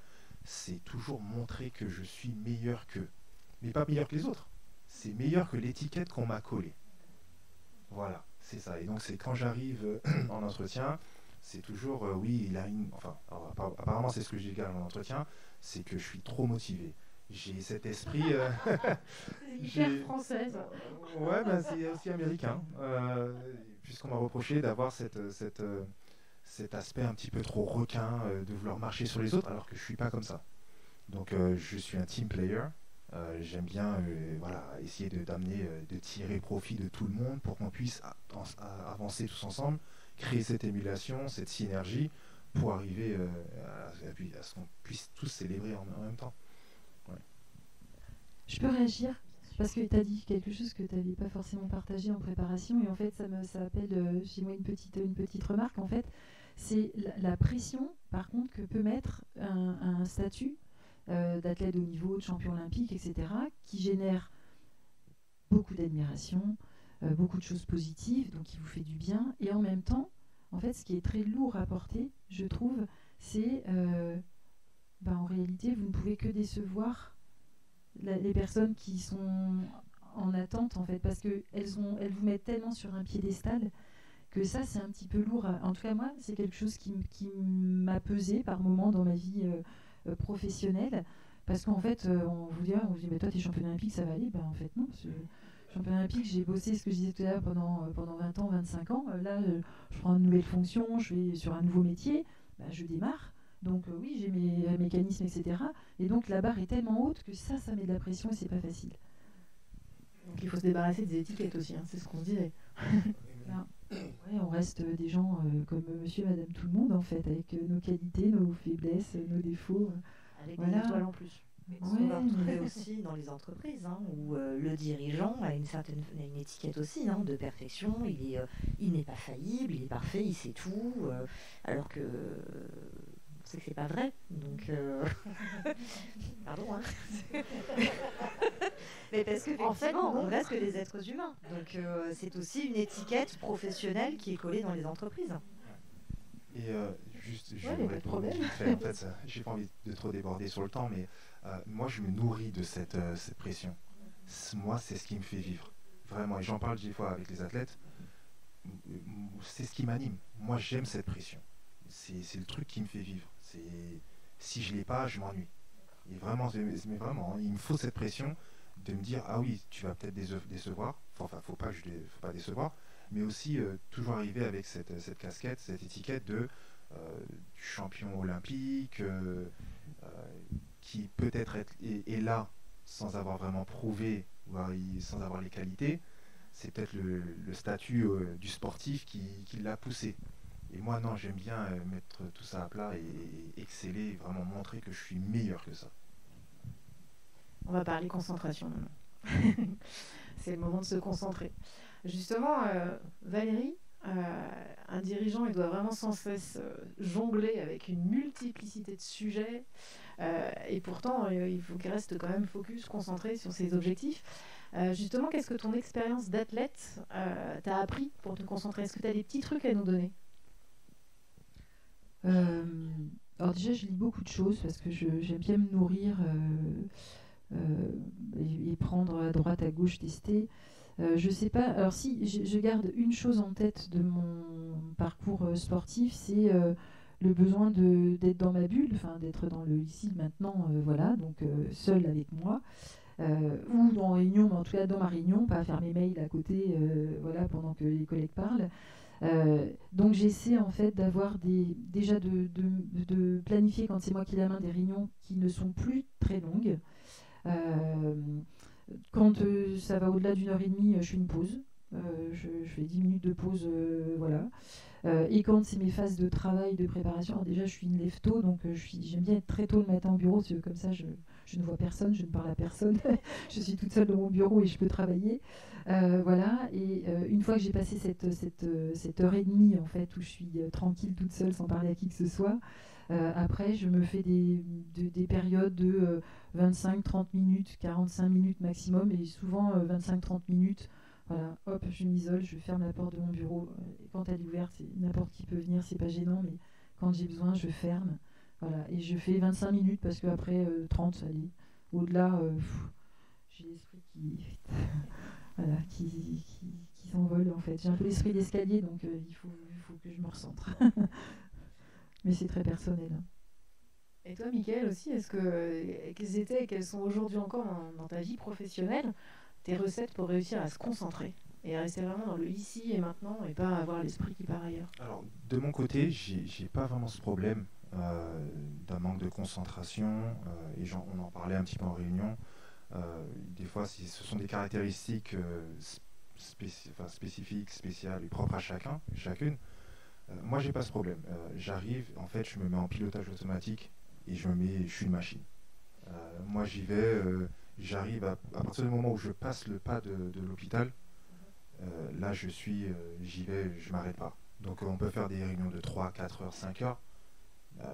c'est toujours montrer que je suis meilleur qu'eux. Mais pas meilleur que les autres. C'est meilleur que l'étiquette qu'on m'a collée. Voilà, c'est ça. Et donc c'est quand j'arrive en entretien, c'est toujours oui, il a une. Enfin, alors, apparemment c'est ce que j'ai dit en entretien, c'est que je suis trop motivé. J'ai cet esprit. Hyper française. Ouais, ben, c'est aussi américain, puisqu'on m'a reproché d'avoir cet aspect un petit peu trop requin, de vouloir marcher sur les autres, alors que je suis pas comme ça. Donc je suis un team player. J'aime bien voilà, essayer d'amener, de tirer profit de tout le monde pour qu'on puisse avancer tous ensemble, créer cette émulation, cette synergie pour arriver à ce qu'on puisse tous célébrer en même temps. Ouais. Je peux réagir parce que tu as dit quelque chose que tu n'avais pas forcément partagé en préparation et en fait ça appelle chez moi une petite remarque. En fait, c'est la pression par contre que peut mettre un statut d'athlète de haut niveau, de champion olympique, etc., qui génère beaucoup d'admiration, beaucoup de choses positives, donc qui vous fait du bien. Et en même temps, en fait, ce qui est très lourd à porter, je trouve, c'est en réalité, vous ne pouvez que décevoir les personnes qui sont en attente, en fait, parce qu'elles vous mettent tellement sur un piédestal que ça, c'est un petit peu lourd. En tout cas, moi, c'est quelque chose qui m'a pesé par moments dans ma vie professionnelle, parce qu'en fait on vous dit mais toi t'es championne olympique, ça va aller. En fait non, championne olympique, j'ai bossé ce que je disais tout à l'heure pendant 20 ans, 25 ans. Là je prends une nouvelle fonction, je vais sur un nouveau métier, je démarre, donc oui, j'ai mes mécanismes, etc., et donc la barre est tellement haute que ça met de la pression et c'est pas facile. Donc il faut se débarrasser des étiquettes aussi, c'est ce qu'on se disait. Ouais, on reste des gens comme monsieur et madame tout le monde, en fait, avec nos qualités, nos faiblesses, nos défauts. Avec des étoiles en plus. On va retrouver aussi dans les entreprises, où le dirigeant a une étiquette aussi de perfection. Il n'est pas faillible, il est parfait, il sait tout, alors que on sait que c'est pas vrai. Donc, pardon. Mais parce qu'effectivement, en fait, on reste que des êtres humains. Donc, c'est aussi une étiquette professionnelle qui est collée dans les entreprises. Et je voudrais vite fait, en fait, j'ai pas envie de trop déborder sur le temps, mais moi je me nourris de cette pression. Moi, c'est ce qui me fait vivre. Vraiment, et j'en parle des fois avec les athlètes, c'est ce qui m'anime. Moi, j'aime cette pression. C'est le truc qui me fait vivre. Si je l'ai pas, je m'ennuie. Et vraiment, mais vraiment, il me faut cette pression de me dire, ah oui, tu vas peut-être décevoir, enfin, faut pas décevoir, mais aussi toujours arriver avec cette casquette, cette étiquette du champion olympique, qui peut-être est là sans avoir vraiment prouvé, ou sans avoir les qualités. C'est peut-être le statut du sportif qui l'a poussé. Et moi, non, j'aime bien mettre tout ça à plat et exceller, vraiment montrer que je suis meilleur que ça. On va parler concentration maintenant. C'est le moment de se concentrer. Justement, Valérie, un dirigeant, il doit vraiment sans cesse jongler avec une multiplicité de sujets. Et pourtant, il faut qu'il reste quand même focus, concentré sur ses objectifs. Justement, qu'est-ce que ton expérience d'athlète t'a appris pour te concentrer? Est-ce que tu as des petits trucs à nous donner? Alors déjà, je lis beaucoup de choses parce que j'aime bien me nourrir et prendre à droite, à gauche, tester. Je sais pas. Alors si, je garde une chose en tête de mon parcours sportif, c'est le besoin d'être dans ma bulle, enfin d'être dans le ici, le maintenant, voilà, donc seule avec moi. Ou en réunion, mais en tout cas dans ma réunion, pas faire mes mails à côté, voilà, pendant que les collègues parlent. Donc j'essaie en fait d'avoir déjà de planifier quand c'est moi qui ai la main des réunions qui ne sont plus très longues. Quand ça va au-delà d'une heure et demie, je fais une pause. Je fais 10 minutes de pause, voilà. Et quand c'est mes phases de travail, de préparation, alors déjà je suis une lève tôt, donc j'aime bien être très tôt le matin au bureau, parce que comme ça je ne vois personne, je ne parle à personne, je suis toute seule dans mon bureau et je peux travailler. Voilà, et une fois que j'ai passé cette heure et demie en fait, où je suis tranquille toute seule sans parler à qui que ce soit, après je me fais des périodes de 25-30 minutes, 45 minutes maximum, et souvent 25-30 minutes. Voilà, hop, je m'isole, je ferme la porte de mon bureau. Et quand elle est ouverte, n'importe qui peut venir, c'est pas gênant, mais quand j'ai besoin, je ferme. Voilà. Et je fais 25 minutes parce qu'après 30, ça allait. Au-delà, j'ai l'esprit voilà, qui s'envole en fait. J'ai un peu l'esprit d'escalier, donc il faut que je me recentre. Mais c'est très personnel. Et toi, Mickaël, aussi, quelles étaient et quelles sont aujourd'hui encore dans ta vie professionnelle tes recettes pour réussir à se concentrer et à rester vraiment dans le ici et maintenant et pas avoir l'esprit qui part ailleurs? Alors, de mon côté, j'ai pas vraiment ce problème d'un manque de concentration, et on en parlait un petit peu en réunion. Des fois, ce sont des caractéristiques spécifiques, spéciales et propres à chacune. Moi, j'ai pas ce problème. J'arrive, en fait, je me mets en pilotage automatique et je suis une machine. Moi, j'y vais, j'arrive à partir du moment où je passe le pas de l'hôpital. Là, j'y vais, je m'arrête pas. Donc, on peut faire des réunions de 3, 4 heures, 5 heures.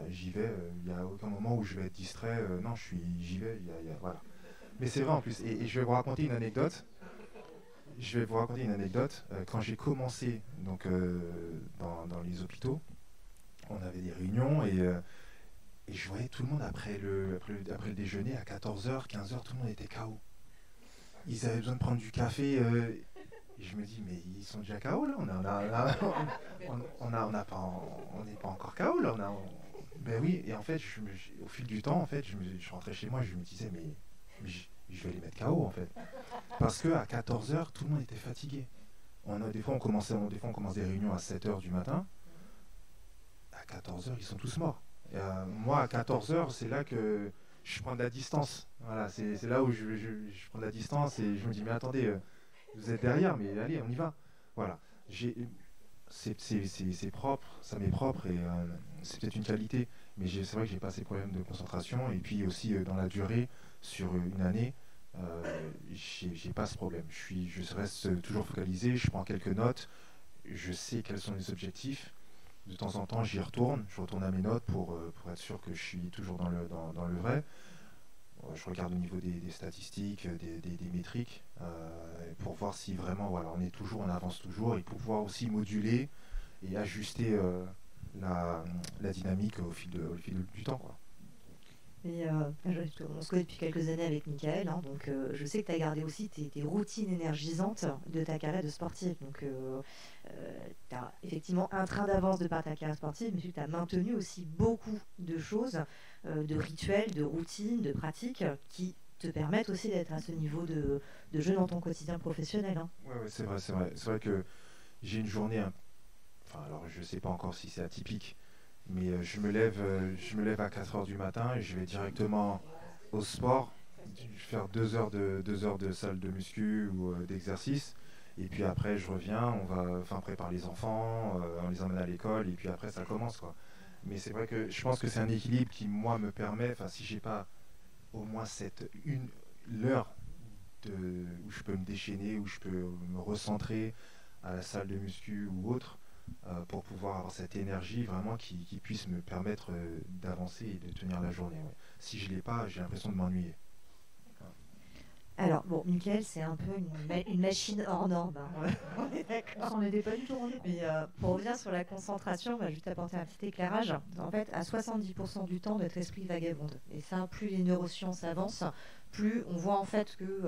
J'y vais, il n'y a aucun moment où je vais être distrait. Non, j'y vais, voilà. Mais c'est vrai en plus. Et je vais vous raconter une anecdote. Quand j'ai commencé donc, dans les hôpitaux, on avait des réunions et je voyais tout le monde après le déjeuner à 14h, 15h, tout le monde était KO. Ils avaient besoin de prendre du café. Et je me dis, mais ils sont déjà KO là. On n'est pas encore KO là. Ben oui, et en fait, au fil du temps, en fait, je rentrais chez moi, je me disais, mais je vais les mettre KO en fait. Parce qu'à 14h, tout le monde était fatigué. Des fois, on commence des réunions à 7h du matin. À 14h, ils sont tous morts. Et, moi, à 14h, c'est là que je prends de la distance. Voilà, c'est là où je prends de la distance et je me dis, mais attendez, vous êtes derrière, mais allez, on y va. Voilà. C'est propre, ça m'est propre et c'est peut-être une qualité, mais c'est vrai que j'ai pas ces problèmes de concentration. Et puis aussi, dans la durée, sur une année, j'ai pas ce problème. Je reste toujours focalisé, je prends quelques notes, je sais quels sont les objectifs. De temps en temps, je retourne à mes notes pour être sûr que je suis toujours dans le vrai. Je regarde au niveau des statistiques, des métriques, pour voir si vraiment on avance toujours, et pour pouvoir aussi moduler et ajuster la dynamique au fil du temps, quoi. Et, on se connaît depuis quelques années avec Mickaël, hein, donc je sais que tu as gardé aussi tes routines énergisantes de ta carrière de sportif. Donc tu as effectivement un train d'avance de par ta carrière sportive, mais tu as maintenu aussi beaucoup de choses, de rituels, de routines, de pratiques qui te permettent aussi d'être à ce niveau de jeu dans ton quotidien professionnel. Hein. Ouais, c'est vrai. C'est vrai que j'ai une journée, alors je sais pas encore si c'est atypique, mais je me lève à 4h du matin et je vais directement au sport. Je vais faire 2 heures de salle de muscu ou d'exercice. Et puis après, je reviens, on prépare les enfants, on les emmène à l'école et puis après, ça commence, quoi. Mais c'est vrai que je pense que c'est un équilibre qui, moi, me permet, si j'ai pas au moins l'heure où je peux me déchaîner, où je peux me recentrer à la salle de muscu ou autre, pour pouvoir avoir cette énergie vraiment qui puisse me permettre d'avancer et de tenir la journée. Ouais. Si je ne l'ai pas, j'ai l'impression de m'ennuyer. Alors, bon, Mickaël, c'est un peu une machine hors norme. Hein. On est d'accord. On n'était pas du tout rendu. Mais pour revenir sur la concentration, je vais t'apporter un petit éclairage. En fait, à 70% du temps, notre esprit vagabonde. Et ça, plus les neurosciences avancent, plus on voit en fait que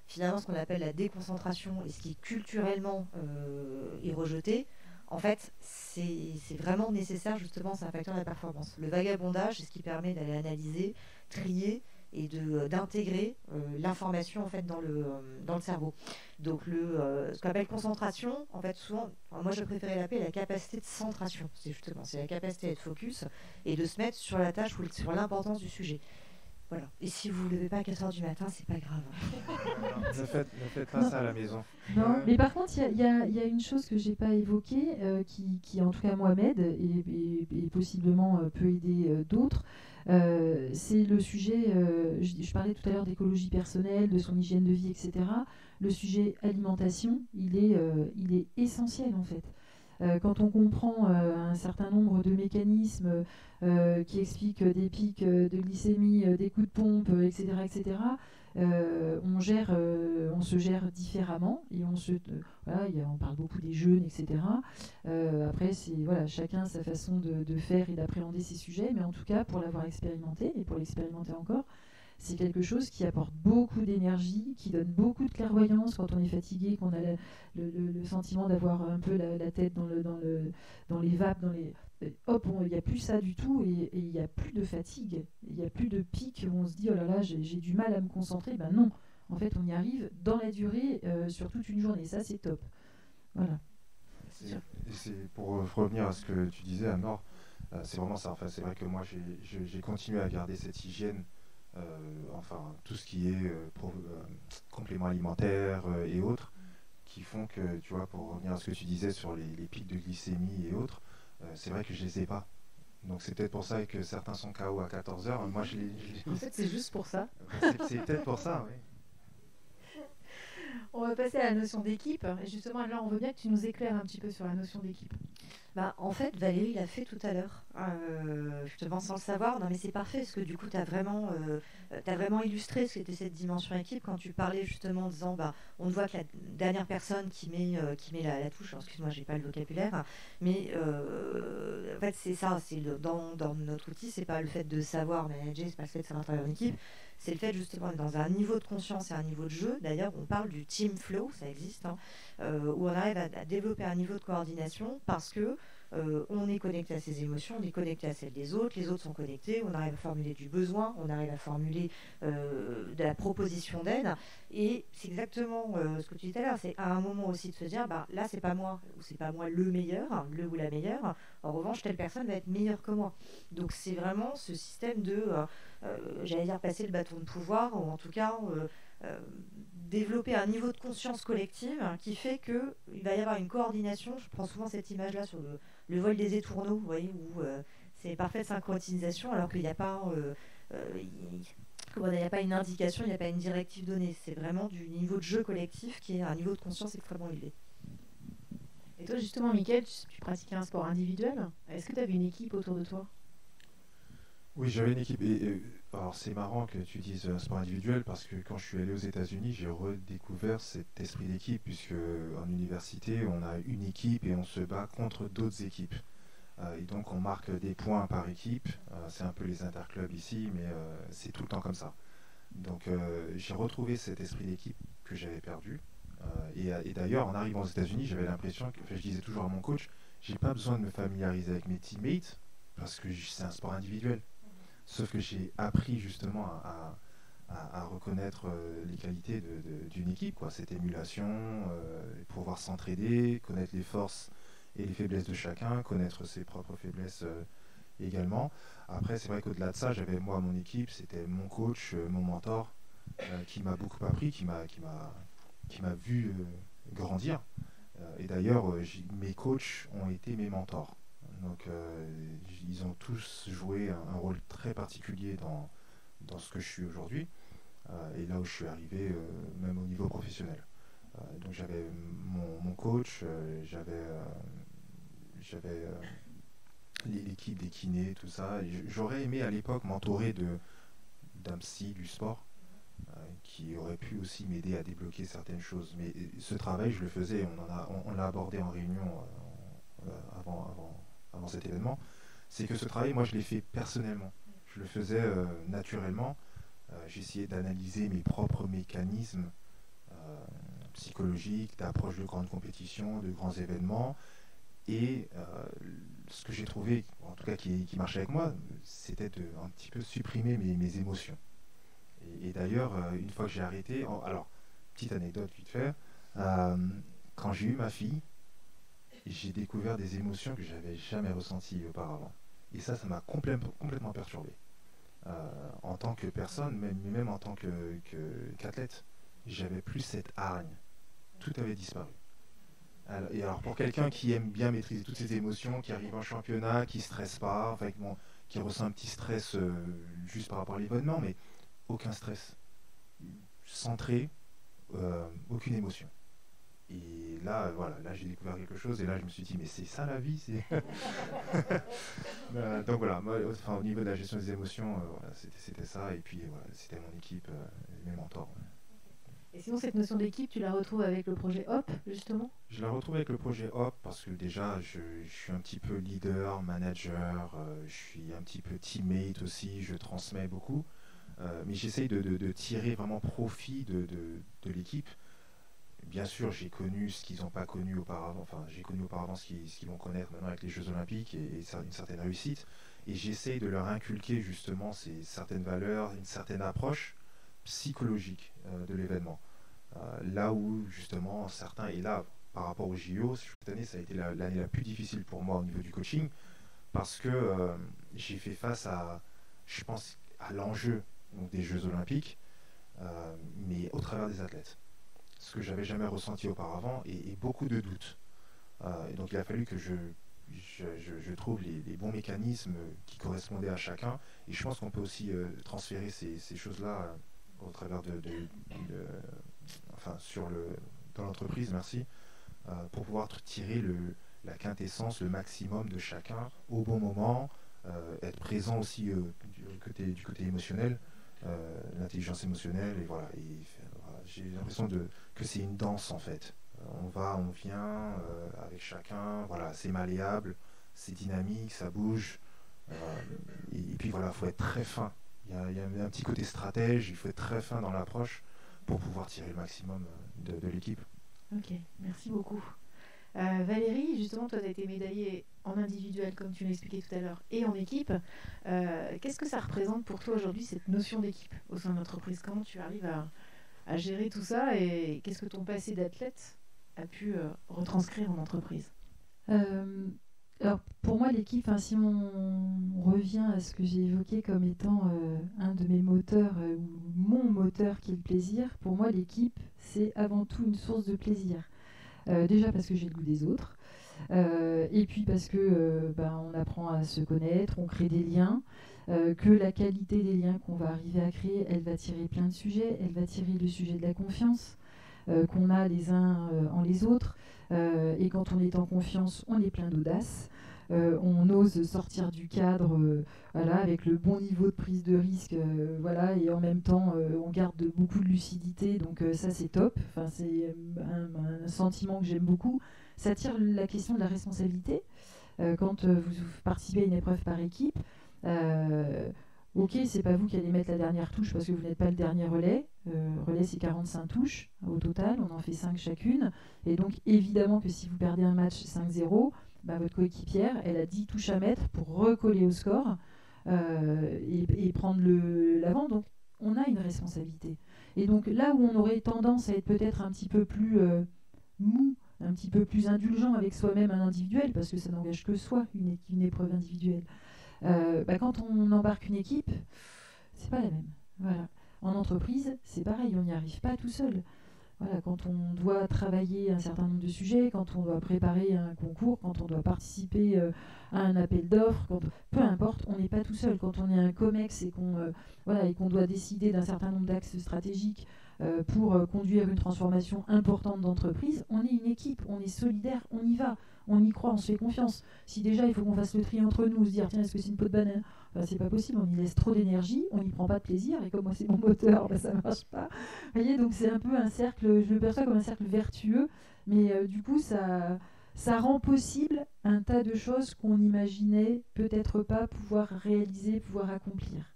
finalement, ce qu'on appelle la déconcentration et ce qui culturellement est rejeté, en fait, c'est vraiment nécessaire, justement, c'est un facteur de la performance. Le vagabondage, c'est ce qui permet d'aller analyser, trier et d'intégrer l'information en fait dans le cerveau. Donc ce qu'on appelle concentration, en fait souvent, moi je préférais l'appeler la capacité de centration. C'est la capacité d'être focus et de se mettre sur la tâche ou sur l'importance du sujet. Voilà. Et si vous ne vous levez pas à 4h du matin, c'est pas grave. Ne faites pas ça à la maison. Non, mais par contre, il y a une chose que j'ai pas évoquée, qui en tout cas moi m'aide et possiblement peut aider d'autres. C'est le sujet, je parlais tout à l'heure d'écologie personnelle, de son hygiène de vie, etc. Le sujet alimentation, il est essentiel en fait. Quand on comprend un certain nombre de mécanismes qui expliquent des pics de glycémie, des coups de pompe, etc., etc., on se gère différemment et voilà, on parle beaucoup des jeûnes, etc. Après, voilà, chacun sa façon de faire et d'appréhender ces sujets, mais en tout cas, pour l'avoir expérimenté et pour l'expérimenter encore, c'est quelque chose qui apporte beaucoup d'énergie, qui donne beaucoup de clairvoyance quand on est fatigué, qu'on a le sentiment d'avoir un peu la tête dans les vapes, hop, il n'y a plus ça du tout et il n'y a plus de fatigue, il n'y a plus de pic où on se dit oh là là, j'ai du mal à me concentrer. Ben non, en fait, on y arrive dans la durée sur toute une journée. Ça, c'est top. Voilà. C'est pour revenir à ce que tu disais, Anne-Laure, c'est vraiment ça. Enfin, c'est vrai que moi, j'ai continué à garder cette hygiène. Enfin, tout ce qui est compléments alimentaires et autres, qui font que, tu vois, pour revenir à ce que tu disais sur les pics de glycémie et autres, c'est vrai que je les ai pas. Donc c'est peut-être pour ça que certains sont KO à 14 heures. Moi, En fait, c'est juste pour ça. C'est peut-être pour ça, oui. On va passer à la notion d'équipe. Et justement, là, on veut bien que tu nous éclaires un petit peu sur la notion d'équipe. En fait, Valérie l'a fait tout à l'heure, justement sans le savoir. Non, mais c'est parfait, parce que du coup, tu as vraiment illustré ce qu'était cette dimension équipe quand tu parlais justement en disant, on voit que la dernière personne qui met la touche, alors, excuse-moi, j'ai pas le vocabulaire, mais en fait, c'est ça, dans notre outil, c'est pas le fait de savoir manager, c'est pas le fait de savoir travailler en équipe, c'est le fait justement d'être dans un niveau de conscience et un niveau de jeu. D'ailleurs, on parle du team flow, ça existe, où on arrive à développer un niveau de coordination parce que on est connecté à ses émotions, on est connecté à celles des autres, les autres sont connectés, on arrive à formuler du besoin, on arrive à formuler de la proposition d'aide. Et c'est exactement ce que tu disais tout à l'heure, c'est à un moment aussi de se dire, là c'est pas moi, ou c'est pas moi le meilleur, le ou la meilleure, en revanche telle personne va être meilleure que moi. Donc c'est vraiment ce système de, j'allais dire passer le bâton de pouvoir, ou en tout cas développer un niveau de conscience collective qui fait qu'il va y avoir une coordination. Je prends souvent cette image-là sur le vol des étourneaux, vous voyez, où c'est parfaite synchronisation alors qu'il n'y a pas... il n'y a pas une indication, il n'y a pas une directive donnée. C'est vraiment du niveau de jeu collectif qui est un niveau de conscience extrêmement élevé. Et toi, justement, Mickaël, tu pratiquais un sport individuel. Est-ce que tu avais une équipe autour de toi ? Oui, j'avais une équipe. Alors, c'est marrant que tu dises un sport individuel parce que quand je suis allé aux États-Unis, j'ai redécouvert cet esprit d'équipe, puisque en université, on a une équipe et on se bat contre d'autres équipes. Et donc, on marque des points par équipe. C'est un peu les interclubs ici, mais c'est tout le temps comme ça. Donc, j'ai retrouvé cet esprit d'équipe que j'avais perdu. Et d'ailleurs, en arrivant aux États-Unis, j'avais l'impression que, je disais toujours à mon coach, j'ai pas besoin de me familiariser avec mes teammates parce que c'est un sport individuel. Sauf que j'ai appris justement à reconnaître les qualités d'une équipe, quoi. Cette émulation, pouvoir s'entraider, connaître les forces et les faiblesses de chacun, connaître ses propres faiblesses également. Après, c'est vrai qu'au-delà de ça, j'avais moi mon équipe, c'était mon coach, mon mentor, qui m'a beaucoup appris, qui m'a vu grandir. Et d'ailleurs, mes coachs ont été mes mentors. Donc ils ont tous joué un rôle très particulier dans ce que je suis aujourd'hui et là où je suis arrivé même au niveau professionnel. Donc j'avais mon coach, j'avais l'équipe des kinés, tout ça. Et j'aurais aimé à l'époque m'entourer d'un psy du sport qui aurait pu aussi m'aider à débloquer certaines choses. Mais ce travail, je le faisais, on l'a abordé en réunion avant cet événement, c'est que ce travail, moi, je l'ai fait personnellement. Je le faisais naturellement. J'essayais d'analyser mes propres mécanismes psychologiques, d'approche de grandes compétitions, de grands événements. Et ce que j'ai trouvé, en tout cas qui marchait avec moi, c'était de un petit peu supprimer mes émotions. Et d'ailleurs, une fois que j'ai arrêté, alors, petite anecdote vite fait, quand j'ai eu ma fille, j'ai découvert des émotions que j'avais jamais ressenties auparavant. Et ça m'a complètement perturbé. En tant que personne, même en tant qu'athlète, j'avais plus cette hargne. Tout avait disparu. Alors pour quelqu'un qui aime bien maîtriser toutes ses émotions, qui arrive en championnat, qui ne stresse pas, enfin, qui ressent un petit stress juste par rapport à l'événement, mais aucun stress. Centré, aucune émotion. Et là, voilà, là j'ai découvert quelque chose et là je me suis dit mais c'est ça la vie, c'est. Donc voilà, moi, enfin, au niveau de la gestion des émotions, voilà, c'était ça et puis voilà, c'était mon équipe, mes mentors. Ouais. Et sinon, cette notion d'équipe, tu la retrouves avec le projet Hop, justement? Je la retrouve avec le projet Hop parce que déjà je suis un petit peu leader, manager, je suis un petit peu teammate aussi, je transmets beaucoup, mais j'essaye de tirer vraiment profit de l'équipe. Bien sûr, j'ai connu ce qu'ils n'ont pas connu auparavant, enfin j'ai connu auparavant ce qu'ils vont connaître maintenant avec les Jeux Olympiques et une certaine réussite. Et j'essaye de leur inculquer justement ces certaines valeurs, une certaine approche psychologique de l'événement. Là où justement certains, et là par rapport au JO, cette année ça a été l'année la plus difficile pour moi au niveau du coaching, parce que j'ai fait face à, je pense, à l'enjeu donc, des Jeux Olympiques, mais au travers des athlètes. Ce que j'avais jamais ressenti auparavant et beaucoup de doutes. Et donc il a fallu que je trouve les bons mécanismes qui correspondaient à chacun. Et je pense qu'on peut aussi transférer ces choses-là au travers enfin, dans l'entreprise, merci, pour pouvoir tirer la quintessence, le maximum de chacun au bon moment, être présent aussi du côté émotionnel, l'intelligence émotionnelle, et voilà. Voilà, j'ai l'impression que c'est une danse en fait. On va, on vient avec chacun, voilà, c'est malléable, c'est dynamique, ça bouge. Et puis voilà, il faut être très fin. Il y a un petit côté stratège, il faut être très fin dans l'approche pour pouvoir tirer le maximum de l'équipe. Ok, merci beaucoup. Valérie, justement, toi, tu as été médaillée en individuel, comme tu l'expliquais tout à l'heure, et en équipe. Qu'est-ce que ça représente pour toi aujourd'hui, cette notion d'équipe au sein de l'entreprise? Comment tu arrives à gérer tout ça et qu'est-ce que ton passé d'athlète a pu retranscrire en entreprise? Alors pour moi, l'équipe, si on revient à ce que j'ai évoqué comme étant un de mes moteurs, ou mon moteur qui est le plaisir, pour moi, l'équipe, c'est avant tout une source de plaisir. Déjà parce que j'ai le goût des autres, et puis parce que on apprend à se connaître, on crée des liens, que la qualité des liens qu'on va arriver à créer, elle va tirer plein de sujets, elle va tirer le sujet de la confiance qu'on a les uns en les autres, et quand on est en confiance, on est plein d'audace. On ose sortir du cadre, voilà, avec le bon niveau de prise de risque, voilà, et en même temps on garde beaucoup de lucidité, donc ça c'est top. Enfin, c'est un sentiment que j'aime beaucoup. Ça tire la question de la responsabilité. Quand vous participez à une épreuve par équipe, ok, c'est pas vous qui allez mettre la dernière touche parce que vous n'êtes pas le dernier relais. Relais, c'est 45 touches au total, on en fait 5 chacune. Et donc, évidemment que si vous perdez un match 5-0, votre coéquipière, elle a 10 touches à mettre pour recoller au score et prendre l'avant. Donc, on a une responsabilité. Et donc, là où on aurait tendance à être peut-être un petit peu plus mou, un petit peu plus indulgent avec soi-même, un individuel, parce que ça n'engage que soi, une épreuve individuelle. Quand on embarque une équipe, c'est pas la même. Voilà. En entreprise, c'est pareil, on n'y arrive pas tout seul. Voilà, quand on doit travailler un certain nombre de sujets, quand on doit préparer un concours, quand on doit participer à un appel d'offres, peu importe, on n'est pas tout seul. Quand on est un COMEX et qu'on doit décider d'un certain nombre d'axes stratégiques pour conduire une transformation importante d'entreprise, on est une équipe, on est solidaire, on y va. On y croit, on se fait confiance. Si déjà il faut qu'on fasse le tri entre nous, se dire tiens, est-ce que c'est une peau de banane? C'est pas possible, on y laisse trop d'énergie, on n'y prend pas de plaisir, et comme moi c'est mon moteur, ça marche pas. Vous voyez, donc c'est un peu un cercle, je le perçois comme un cercle vertueux, mais du coup ça rend possible un tas de choses qu'on n'imaginait peut-être pas pouvoir réaliser, pouvoir accomplir.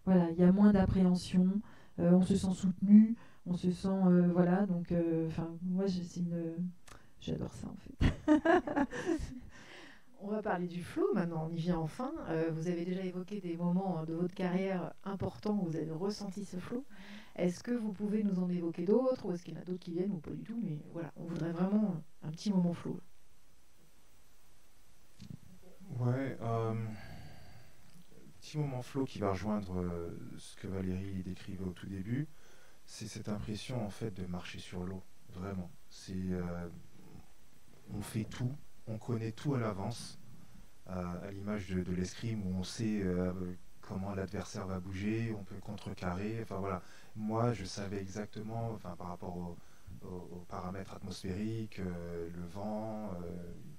Voilà, il y a moins d'appréhension, on se sent soutenu, on se sent voilà, donc moi j'adore ça en fait. On va parler du flow maintenant, on y vient enfin. Vous avez déjà évoqué des moments de votre carrière importants où vous avez ressenti ce flow. Est-ce que vous pouvez nous en évoquer d'autres ou est-ce qu'il y en a d'autres qui viennent ou pas du tout? Mais voilà, on voudrait vraiment un petit moment flow. Ouais, petit moment flow qui va rejoindre ce que Valérie décrivait au tout début. C'est cette impression en fait de marcher sur l'eau, vraiment. On fait tout, on connaît tout à l'avance, à l'image de l'escrime où on sait comment l'adversaire va bouger, on peut contrecarrer, enfin voilà. Moi je savais exactement, par rapport aux paramètres atmosphériques, le vent,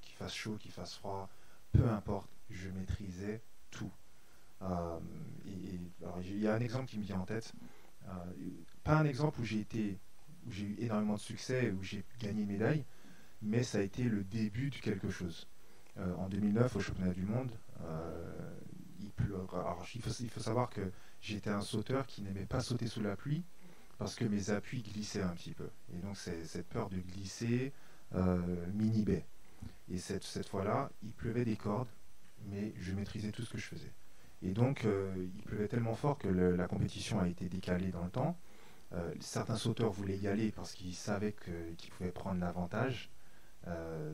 qu'il fasse chaud, qu'il fasse froid, peu importe, je maîtrisais tout. Alors, il y a un exemple qui me vient en tête, pas un exemple où j'ai eu énormément de succès, où j'ai gagné une médaille, mais ça a été le début de quelque chose. En 2009, au championnat du monde, il faut savoir que j'étais un sauteur qui n'aimait pas sauter sous la pluie parce que mes appuis glissaient un petit peu. Et donc cette peur de glisser m'inhibait. Et cette fois-là, il pleuvait des cordes, mais je maîtrisais tout ce que je faisais. Et donc, il pleuvait tellement fort que la compétition a été décalée dans le temps. Certains sauteurs voulaient y aller parce qu'ils savaient qu'ils pouvaient prendre l'avantage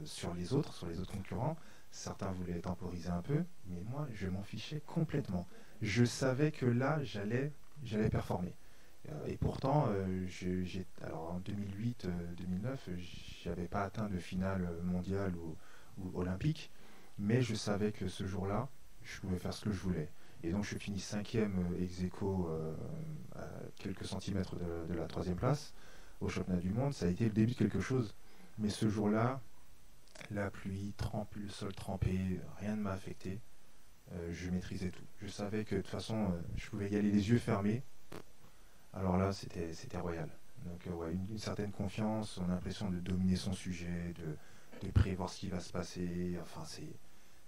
sur les autres concurrents. Certains voulaient temporiser un peu, mais moi, je m'en fichais complètement. Je savais que là, j'allais performer. Et pourtant, alors en 2008-2009, j'avais pas atteint de finale mondiale ou olympique, mais je savais que ce jour-là, je pouvais faire ce que je voulais. Et donc je finis 5e ex aequo à quelques centimètres de la 3e place au championnat du monde. Ça a été le début de quelque chose. Mais ce jour-là, la pluie, le sol trempé, rien ne m'a affecté. Je maîtrisais tout. Je savais que de toute façon, je pouvais y aller les yeux fermés. Alors là, c'était royal. Donc ouais, une certaine confiance, on a l'impression de dominer son sujet, de prévoir ce qui va se passer. Enfin,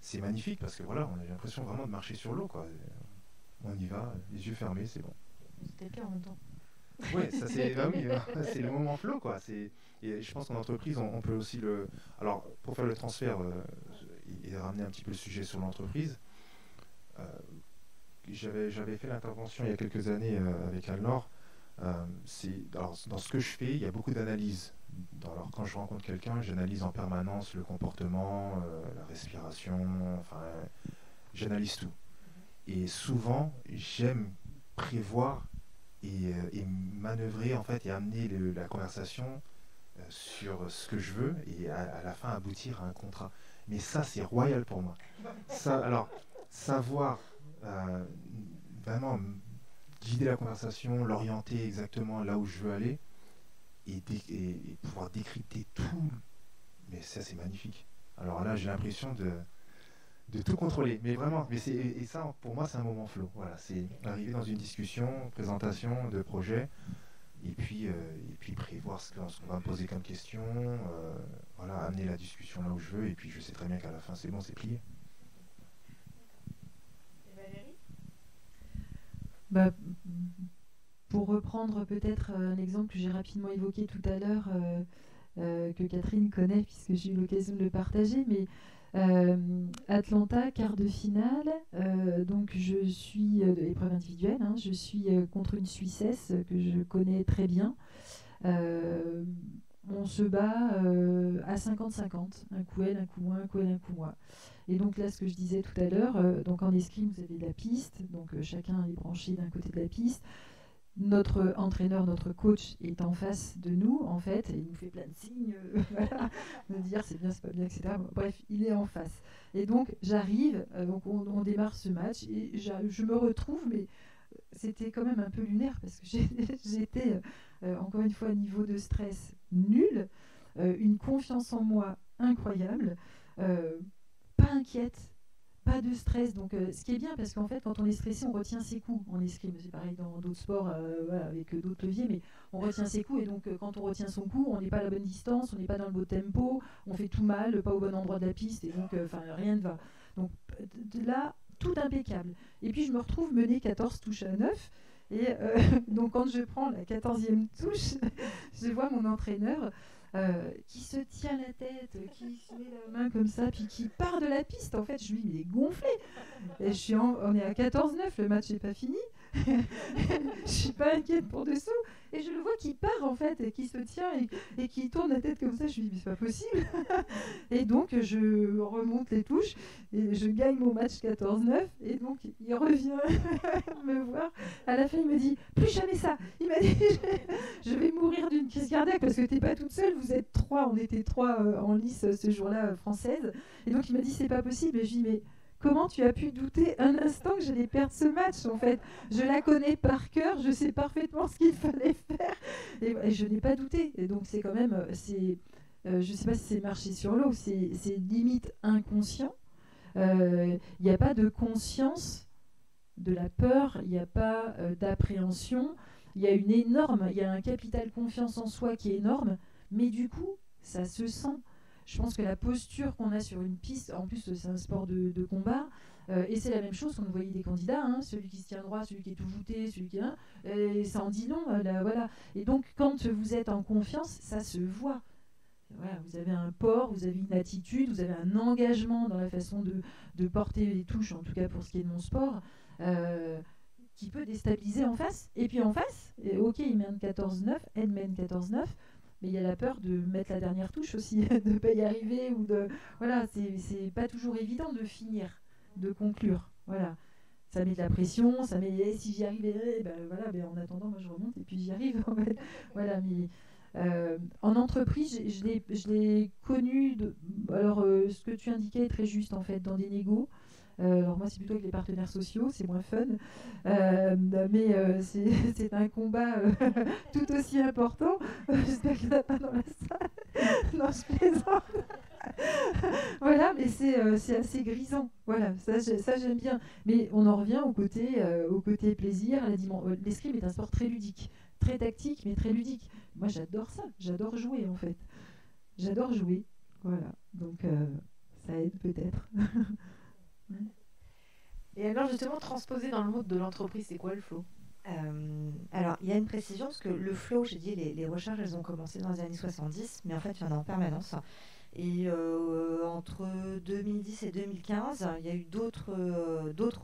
c'est magnifique parce que voilà, on a l'impression vraiment de marcher sur l'eau, quoi. On y va, les yeux fermés, c'est bon. C'était le cas en même temps. Ouais, ça c'est c'est le moment flow, quoi. Et je pense qu'en entreprise, on peut aussi alors pour faire le transfert et ramener un petit peu le sujet sur l'entreprise, j'avais fait l'intervention il y a quelques années avec Alnor. Alors, dans ce que je fais, il y a beaucoup d'analyse. Alors, quand je rencontre quelqu'un, j'analyse en permanence le comportement, la respiration, enfin, j'analyse tout. Et souvent, j'aime prévoir et manœuvrer en fait et amener la conversation sur ce que je veux et à la fin aboutir à un contrat. Mais ça, c'est royal pour moi. Alors, savoir vraiment guider la conversation, l'orienter exactement là où je veux aller et pouvoir décrypter tout. Mais ça, c'est magnifique. Alors là, j'ai l'impression de tout contrôler. Mais vraiment, et ça, pour moi, c'est un moment flow. Voilà, c'est arriver dans une discussion, présentation de projet, et puis prévoir ce qu'on va me poser comme question, voilà, amener la discussion là où je veux, et puis je sais très bien qu'à la fin, c'est bon, c'est plié. Bah, pour reprendre peut-être un exemple que j'ai rapidement évoqué tout à l'heure, que Catherine connaît puisque j'ai eu l'occasion de le partager, mais Atlanta, quart de finale, donc je suis épreuve individuelle, hein, je suis contre une Suissesse que je connais très bien. On se bat à 50-50, un coup elle, un coup moi, un coup elle, un coup moi. Et donc là, ce que je disais tout à l'heure, donc en escrime, vous avez de la piste, donc chacun est branché d'un côté de la piste. Notre entraîneur, notre coach est en face de nous, en fait, et il nous fait plein de signes, voilà, de dire c'est bien, c'est pas bien, etc. Bref, il est en face. Et donc j'arrive, donc on démarre ce match, et je me retrouve, mais c'était quand même un peu lunaire, parce que j'étais, encore une fois, à niveau de stress nul, une confiance en moi incroyable, pas inquiète, pas de stress. Donc, ce qui est bien, parce qu'en fait, quand on est stressé, on retient ses coups. En escrime, c'est pareil dans d'autres sports, voilà, avec d'autres leviers, mais on retient ses coups. Et donc, quand on retient son coup, on n'est pas à la bonne distance, on n'est pas dans le beau tempo, on fait tout mal, pas au bon endroit de la piste, et donc, rien ne va. Donc, là, tout impeccable. Et puis, je me retrouve menée 14 touches à 9. Et donc, quand je prends la 14e touche, je vois mon entraîneur qui se tient la tête, qui se met la main comme ça, puis qui part de la piste. En fait, je lui dis, il est gonflé. Et on est à 14-9, le match n'est pas fini. Je suis pas inquiète pour dessous. Et je le vois qui part, en fait, et qui se tient et qui tourne la tête comme ça. Je lui dis, mais c'est pas possible. Et donc, je remonte les touches et je gagne mon match 14-9. Et donc, il revient me voir. À la fin, il me dit, plus jamais ça. Il m'a dit, je vais mourir d'une crise cardiaque parce que t'es pas toute seule. Vous êtes 3. On était 3 en lice ce jour-là, française. Et donc, il m'a dit, c'est pas possible. Et je lui dis, mais comment tu as pu douter un instant que j'allais perdre ce match, en fait? Je la connais par cœur, je sais parfaitement ce qu'il fallait faire, et je n'ai pas douté. Et donc, c'est quand même, je ne sais pas si c'est marcher sur l'eau, c'est limite inconscient. Il n'y a pas de conscience de la peur, il n'y a pas d'appréhension. Il y a un capital confiance en soi qui est énorme, mais du coup, ça se sent. Je pense que la posture qu'on a sur une piste, en plus c'est un sport de combat, et c'est la même chose quand vous voyez des candidats, hein, celui qui se tient droit, celui qui est tout voûté, celui qui est et ça en dit long, voilà. Et donc quand vous êtes en confiance, ça se voit. Voilà, vous avez un port, vous avez une attitude, vous avez un engagement dans la façon de porter les touches, en tout cas pour ce qui est de mon sport, qui peut déstabiliser en face. Et puis en face, ok, il mène 14-9, elle mène 14-9, mais il y a la peur de mettre la dernière touche aussi, de ne pas y arriver, ou de... Voilà, c'est pas toujours évident de finir, de conclure. Voilà. Ça met de la pression, ça met... si j'y arrive, voilà, en attendant, moi je remonte et puis j'y arrive. En fait. Voilà, mais... en entreprise, je l'ai connu. Alors, ce que tu indiquais est très juste en fait dans des négos. Alors moi, c'est plutôt avec les partenaires sociaux, c'est moins fun, mais c'est un combat tout aussi important. J'espère qu'il n'y en a pas dans la salle. Non, je plaisante. Voilà, mais c'est assez grisant. Voilà, ça j'aime bien. Mais on en revient au côté plaisir. L'escrime est un sport très ludique, très tactique, mais très ludique. Moi, j'adore ça. J'adore jouer, en fait. J'adore jouer. Voilà. Donc, ça aide peut-être. Et alors, justement, transposer dans le mode de l'entreprise, c'est quoi le flow? Alors, il y a une précision, parce que le flow, j'ai dit, les recherches, elles ont commencé dans les années 70, mais en fait, il y en a en permanence. Et entre 2010 et 2015, il y a eu d'autres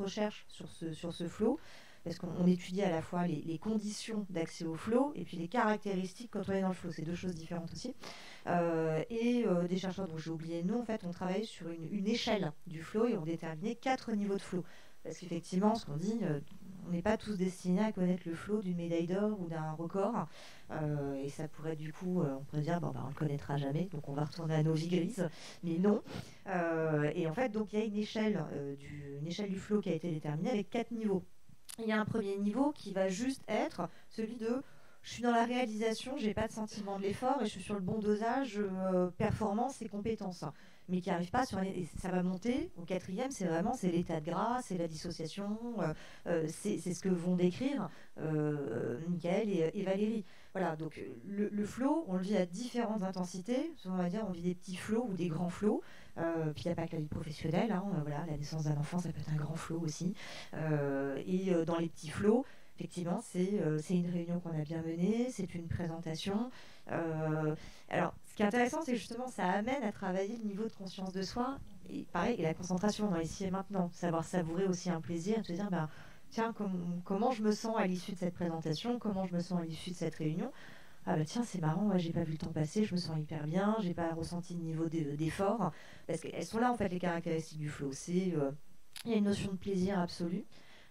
recherches sur ce flow, parce qu'on étudie à la fois les conditions d'accès au flow et puis les caractéristiques quand on est dans le flow. C'est deux choses différentes aussi. Des chercheurs dont j'ai oublié le nom, en fait, ont travaillé sur une échelle du flow et ont déterminé 4 niveaux de flow. Parce qu'effectivement, ce qu'on dit, on n'est pas tous destinés à connaître le flow d'une médaille d'or ou d'un record. Et ça pourrait du coup, on pourrait dire, on ne le connaîtra jamais, donc on va retourner à nos vies grises. Mais non. Et en fait, donc il y a une échelle du flow qui a été déterminée avec 4 niveaux. Il y a un premier niveau qui va juste être celui de je suis dans la réalisation, j'ai pas de sentiment de l'effort et je suis sur le bon dosage performance et compétences, mais qui n'arrive pas et ça va monter au 4e, c'est l'état de grâce, c'est la dissociation, c'est ce que vont décrire Michael et Valérie. Voilà, donc le flow, on le vit à différentes intensités. On va dire, on vit des petits flows ou des grands flows. Puis il n'y a pas que la vie professionnelle. Voilà, la naissance d'un enfant, ça peut être un grand flow aussi. Dans les petits flows, effectivement, c'est une réunion qu'on a bien menée, c'est une présentation. Alors, ce qui est intéressant, c'est que justement, ça amène à travailler le niveau de conscience de soi. Et pareil, et la concentration dans l'ici et maintenant. Savoir savourer aussi un plaisir et se dire, tiens, comment je me sens à l'issue de cette présentation, comment je me sens à l'issue de cette réunion. Ah tiens, c'est marrant, j'ai pas vu le temps passer, je me sens hyper bien, j'ai pas ressenti de niveau d'effort. Parce qu'elles sont là, en fait, les caractéristiques du flow. Il y a une notion de plaisir absolu,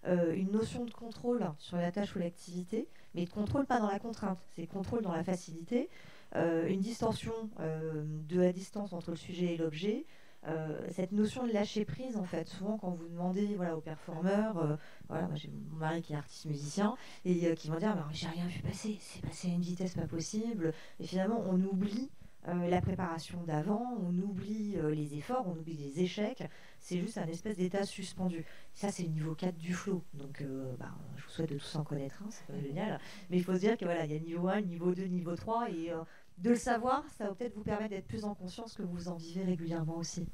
une notion de contrôle sur la tâche ou l'activité, mais de contrôle pas dans la contrainte, c'est contrôle dans la facilité, une distorsion de la distance entre le sujet et l'objet, cette notion de lâcher prise, en fait. Souvent, quand vous demandez aux performeurs, moi j'ai mon mari qui est artiste musicien et qui va dire j'ai rien vu passer, c'est passé à une vitesse pas possible, et finalement on oublie la préparation d'avant, on oublie les efforts, on oublie les échecs, c'est juste un espèce d'état suspendu. Ça, c'est le niveau 4 du flow, donc je vous souhaite de tous en connaître, c'est pas génial, mais il faut se dire que il y a niveau 1, niveau 2, niveau 3, et de le savoir, ça va peut-être vous permettre d'être plus en conscience que vous en vivez régulièrement aussi.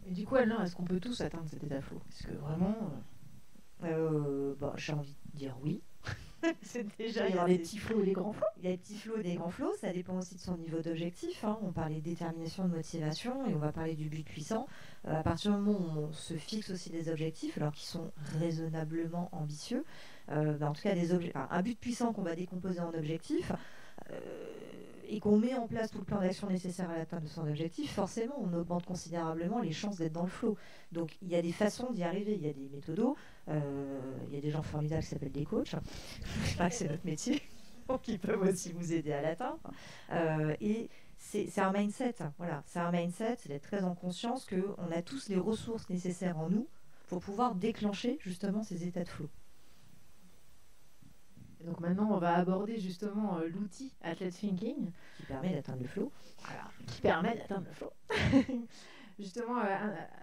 Et du coup, Alain, est-ce qu'on peut tous atteindre cet état flow? Parce que vraiment... j'ai envie de dire oui. C'est déjà, il y a des petits flots et des grands flots. Il y a des petits flots et des grands flots, ça dépend aussi de son niveau d'objectif. On parlait de détermination, de motivation, et on va parler du but puissant. À partir du moment où on se fixe aussi des objectifs, alors qu'ils sont raisonnablement ambitieux, en tout cas un but puissant qu'on va décomposer en objectifs, et qu'on met en place tout le plan d'action nécessaire à l'atteinte de son objectif, forcément, on augmente considérablement les chances d'être dans le flow. Donc, il y a des façons d'y arriver, il y a des méthodos, il y a des gens formidables qui s'appellent des coachs, je crois que c'est notre métier, donc ils peuvent aussi vous aider à l'atteindre. Et c'est un mindset. Voilà, c'est un mindset, c'est d'être très en conscience qu'on a tous les ressources nécessaires en nous pour pouvoir déclencher justement ces états de flow. Et donc maintenant, on va aborder justement l'outil Athlete Thinking. Qui permet d'atteindre le flow. Voilà, qui permet d'atteindre le flow. Justement,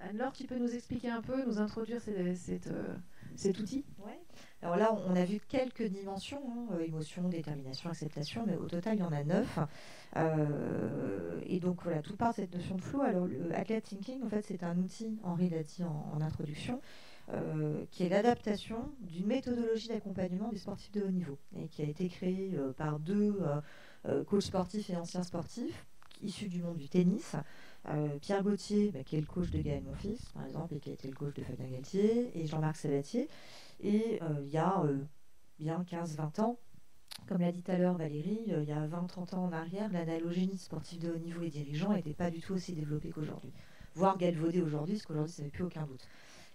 Anne-Laure, tu peux nous expliquer un peu, nous introduire cet outil? Ouais. Alors là, on a vu quelques dimensions, émotion, détermination, acceptation, mais au total, il y en a 9. Et donc voilà, tout part de cette notion de flow. Alors le Athlete Thinking, en fait, c'est un outil, Henri l'a dit en introduction, qui est l'adaptation d'une méthodologie d'accompagnement des sportifs de haut niveau, et qui a été créée par 2 coachs sportifs et anciens sportifs, issus du monde du tennis. Pierre Gauthier, qui est le coach de Gaël Monfils, par exemple, et qui a été le coach de Fabien Galtier, et Jean-Marc Sabatier. Et il y a bien 15-20 ans, comme l'a dit tout à l'heure Valérie, il y a 20-30 ans en arrière, l'analogénie sportive de haut niveau et dirigeant n'était pas du tout aussi développée qu'aujourd'hui. Voire galvaudée aujourd'hui, parce qu'aujourd'hui, ça n'avait plus aucun doute.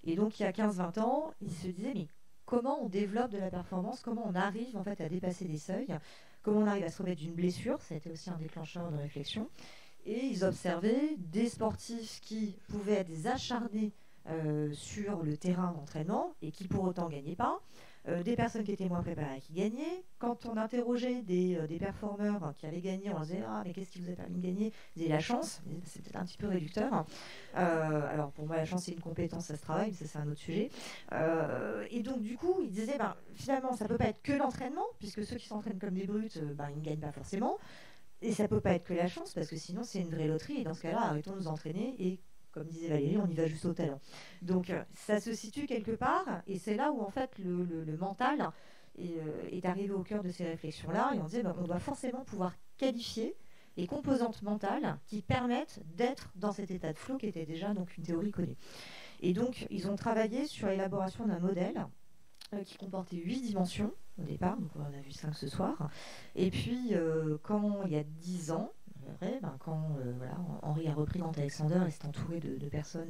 Et donc, il y a 15-20 ans, ils se disaient, mais comment on développe de la performance, comment on arrive en fait à dépasser des seuils, comment on arrive à se remettre d'une blessure, ça a été aussi un déclencheur de réflexion. Et ils observaient des sportifs qui pouvaient être des acharnés sur le terrain d'entraînement et qui pour autant ne gagnaient pas, des personnes qui étaient moins préparées qui gagnaient. Quand on interrogeait des performeurs qui avaient gagné, on leur disait « Ah, mais qu'est-ce qui vous a permis de gagner ?» Ils disaient « La chance », c'était un petit peu réducteur. Alors pour moi, la chance, c'est une compétence, ça se travaille, mais ça, c'est un autre sujet. Et donc du coup, ils disaient finalement, ça ne peut pas être que l'entraînement, puisque ceux qui s'entraînent comme des brutes, ils ne gagnent pas forcément. Et ça peut pas être que la chance, parce que sinon c'est une vraie loterie, et dans ce cas-là, arrêtons de nous entraîner, et comme disait Valérie, on y va juste au talent. Donc ça se situe quelque part, et c'est là où en fait le mental est arrivé au cœur de ces réflexions-là, et on disait on doit forcément pouvoir qualifier les composantes mentales qui permettent d'être dans cet état de flow qui était déjà donc une théorie connue. Et donc ils ont travaillé sur l'élaboration d'un modèle qui comportait 8 dimensions au départ, donc on en a vu 5 ce soir. Et puis, quand il y a 10 ans, quand Henri a repris Nantes Alexander et s'est entouré de personnes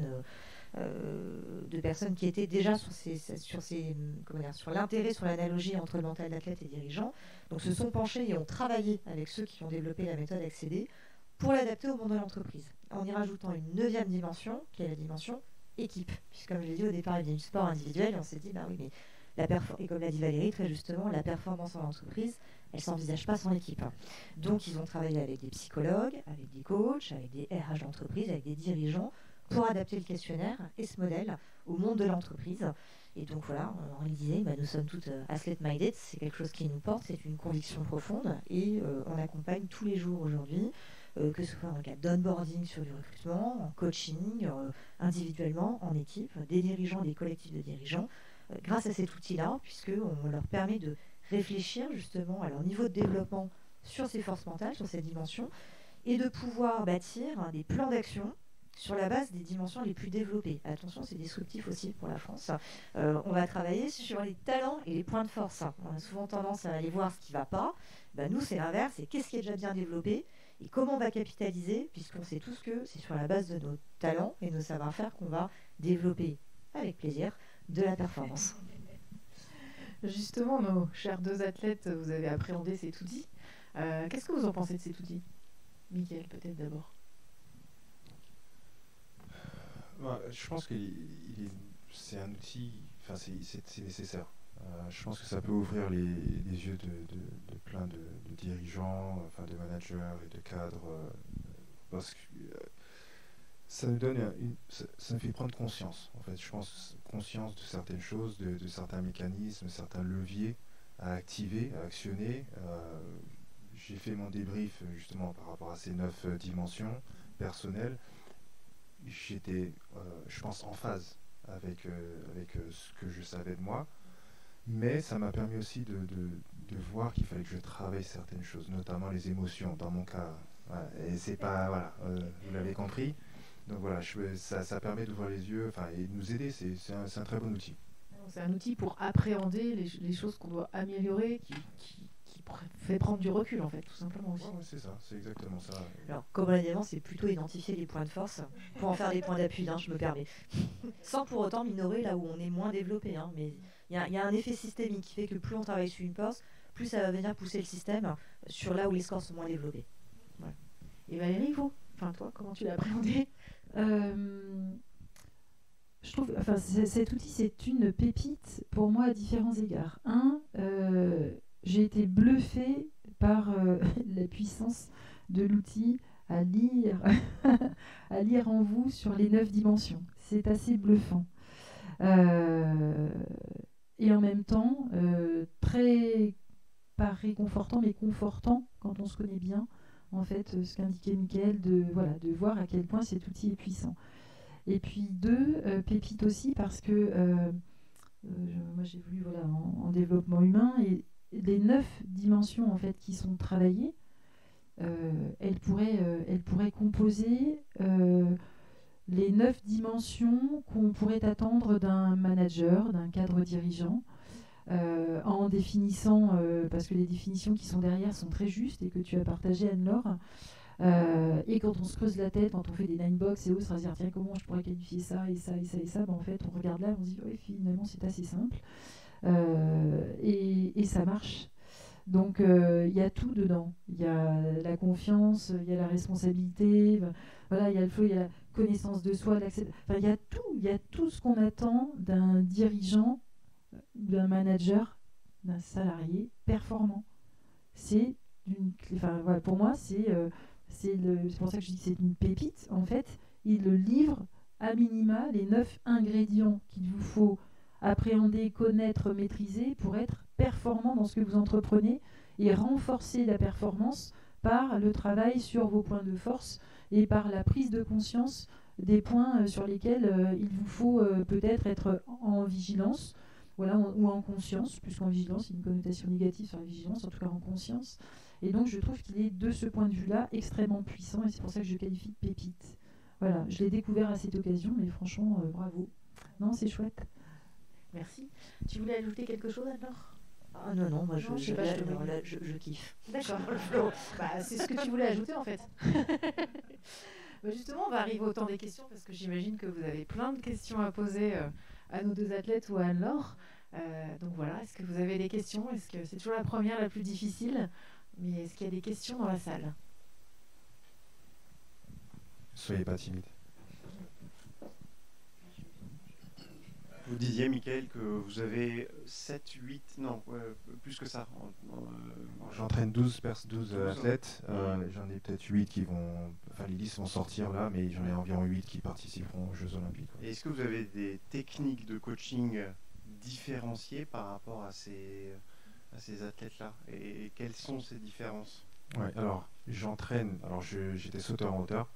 qui étaient déjà sur l'intérêt, sur l'analogie entre le mental d'athlète et dirigeant, donc se sont penchés et ont travaillé avec ceux qui ont développé la méthode Accéder pour l'adapter au monde de l'entreprise, en y rajoutant une 9e dimension, qui est la dimension équipe. Puisque comme je l'ai dit au départ, il y a du sport individuel, et on s'est dit, oui, mais et comme l'a dit Valérie très justement, la performance en entreprise, elle ne s'envisage pas sans l'équipe. Donc ils ont travaillé avec des psychologues, avec des coachs, avec des RH d'entreprise, avec des dirigeants pour adapter le questionnaire et ce modèle au monde de l'entreprise. Et donc voilà, Henri disait, nous sommes toutes athlete-minded, c'est quelque chose qui nous porte, c'est une conviction profonde, et on accompagne tous les jours aujourd'hui, que ce soit dans le cadre d'onboarding sur du recrutement, en coaching, individuellement, en équipe, des dirigeants, des collectifs de dirigeants, grâce à cet outil-là, puisqu'on leur permet de réfléchir justement à leur niveau de développement sur ces forces mentales, sur ces dimensions, et de pouvoir bâtir des plans d'action sur la base des dimensions les plus développées. Attention, c'est disruptif aussi pour la France. On va travailler sur les talents et les points de force. On a souvent tendance à aller voir ce qui ne va pas. Nous, c'est l'inverse, c'est qu'est-ce qui est déjà bien développé et comment on va capitaliser, puisqu'on sait tous que c'est sur la base de nos talents et nos savoir-faire qu'on va développer avec plaisir de la performance. Justement, nos chers 2 athlètes, vous avez appréhendé cet outil. Qu'est-ce que vous en pensez de cet outil? Mickaël, peut-être d'abord. Je pense que c'est un outil, c'est nécessaire. Je pense que ça peut ouvrir les yeux de plein de dirigeants, de managers et de cadres, parce que ça nous donne ça nous fait prendre conscience. En fait, je pense conscience de certaines choses, de certains mécanismes, certains leviers à activer, à actionner. J'ai fait mon débrief justement par rapport à ces 9 dimensions personnelles. J'étais, je pense, en phase avec ce que je savais de moi, mais ça m'a permis aussi de voir qu'il fallait que je travaille certaines choses, notamment les émotions, dans mon cas. Voilà. Et c'est pas, vous l'avez compris. Donc voilà, ça permet d'ouvrir les yeux, et de nous aider, c'est un très bon outil. C'est un outil pour appréhender les choses qu'on doit améliorer, qui fait prendre du recul, en fait, tout simplement aussi. Ouais, c'est ça, c'est exactement ça. Alors, comme on l'a dit avant, c'est plutôt identifier les points de force pour en faire des points d'appui, je me permets. Sans pour autant minorer là où on est moins développé. Mais il y a un effet systémique qui fait que plus on travaille sur une force, plus ça va venir pousser le système sur là où les scores sont moins développés. Voilà. Et Valérie, vous, enfin toi, comment tu l'as appréhendé? Je trouve, enfin, cet outil, c'est une pépite pour moi à différents égards. J'ai été bluffée par la puissance de l'outil à lire, à lire en vous sur les 9 dimensions. C'est assez bluffant. Et en même temps, très, pas réconfortant, mais confortant quand on se connaît bien. En fait, ce qu'indiquait Mickaël, de voir à quel point cet outil est puissant. Et puis pépite aussi parce que moi j'ai voulu en développement humain et les 9 dimensions en fait qui sont travaillées, elles pourraient composer les 9 dimensions qu'on pourrait attendre d'un manager, d'un cadre dirigeant, en définissant, parce que les définitions qui sont derrière sont très justes et que tu as partagées, Anne-Laure. Et quand on se creuse la tête, quand on fait des 9 box et autres, on va se dire tiens, comment je pourrais qualifier ça et ça et ça et ça, en fait on regarde là, on se dit oui, finalement c'est assez simple, et ça marche. Donc il y a tout dedans, il y a la confiance, il y a la responsabilité, il y a le flow, il y a la connaissance de soi, il y a tout ce qu'on attend d'un dirigeant, d'un manager, d'un salarié performant. Pour moi c'est pour ça que je dis que c'est une pépite. En fait, il livre à minima les 9 ingrédients qu'il vous faut appréhender, connaître, maîtriser pour être performant dans ce que vous entreprenez et renforcer la performance par le travail sur vos points de force et par la prise de conscience des points sur lesquels il vous faut peut-être être en vigilance, ou en conscience, puisqu'en vigilance, il y a une connotation négative sur la vigilance, en tout cas en conscience. Et donc, je trouve qu'il est, de ce point de vue-là, extrêmement puissant, et c'est pour ça que je le qualifie de pépite. Voilà, je l'ai découvert à cette occasion, mais franchement, bravo. Non, c'est chouette. Merci. Tu voulais ajouter quelque chose, alors? Ah non, moi Non, je kiffe. D'accord, le flow. C'est ce que tu voulais ajouter, en fait. Justement, on va arriver au temps des questions, parce que j'imagine que vous avez plein de questions à poser à nos 2 athlètes ou à Anne-Laure. Donc voilà, est-ce que vous avez des questions? Est-ce que c'est toujours la première, la plus difficile? Mais est-ce qu'il y a des questions dans la salle? Soyez pas timide. Vous disiez, Mickaël, que vous avez 7, 8, non, plus que ça. J'entraîne 12 athlètes. J'en ai peut-être 8 qui vont... Enfin, les listes vont sortir là, mais j'en ai environ 8 qui participeront aux Jeux Olympiques. Et est-ce que vous avez des techniques de coaching différenciées par rapport à ces athlètes-là? Et quelles sont ces différences? Ouais, alors, j'étais sauteur en hauteur,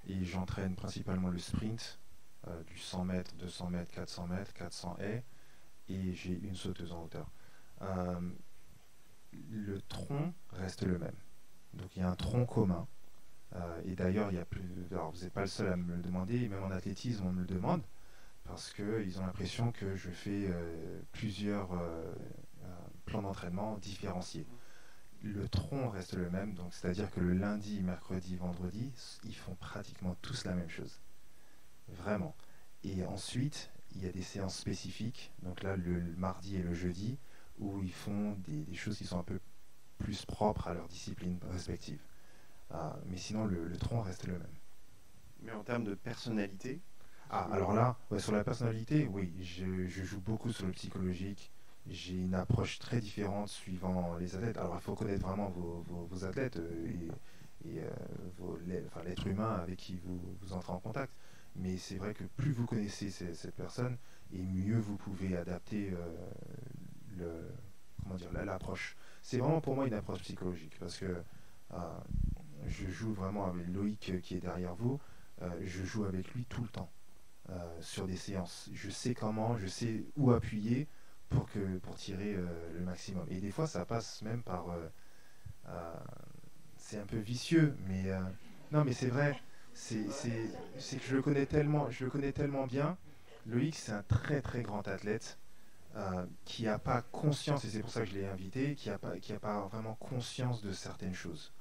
et j'entraîne principalement le sprint, du 100 mètres, 200 mètres, 400 mètres, 400 haies, et j'ai une sauteuse en hauteur. Le tronc reste le même. Donc il y a un tronc commun. Et d'ailleurs, alors, vous n'êtes pas le seul à me le demander, même en athlétisme, on me le demande, parce qu'ils ont l'impression que je fais plusieurs plans d'entraînement différenciés. Le tronc reste le même, donc c'est-à-dire que le lundi, mercredi, vendredi, ils font pratiquement tous la même chose. Vraiment. Et ensuite, il y a des séances spécifiques, donc là, le mardi et le jeudi, où ils font des choses qui sont un peu plus propres à leur discipline respective. Mais sinon, le tronc reste le même. Mais en termes de personnalité? Alors là, sur la personnalité, oui, je joue beaucoup sur le psychologique. J'ai une approche très différente suivant les athlètes. Alors, il faut connaître vraiment vos athlètes et l'être humain avec qui vous entrez en contact. Mais c'est vrai que plus vous connaissez cette personne, et mieux vous pouvez adapter l'approche. C'est vraiment pour moi une approche psychologique, parce que je joue vraiment avec Loïc qui est derrière vous. Je joue avec lui tout le temps sur des séances. Je sais où appuyer pour tirer le maximum. Et des fois, ça passe même par... c'est un peu vicieux, mais... non, mais c'est vrai. C'est que je le connais tellement bien. Loïc, c'est un très très grand athlète qui n'a pas conscience, et c'est pour ça que je l'ai invité, qui a pas vraiment conscience de certaines choses.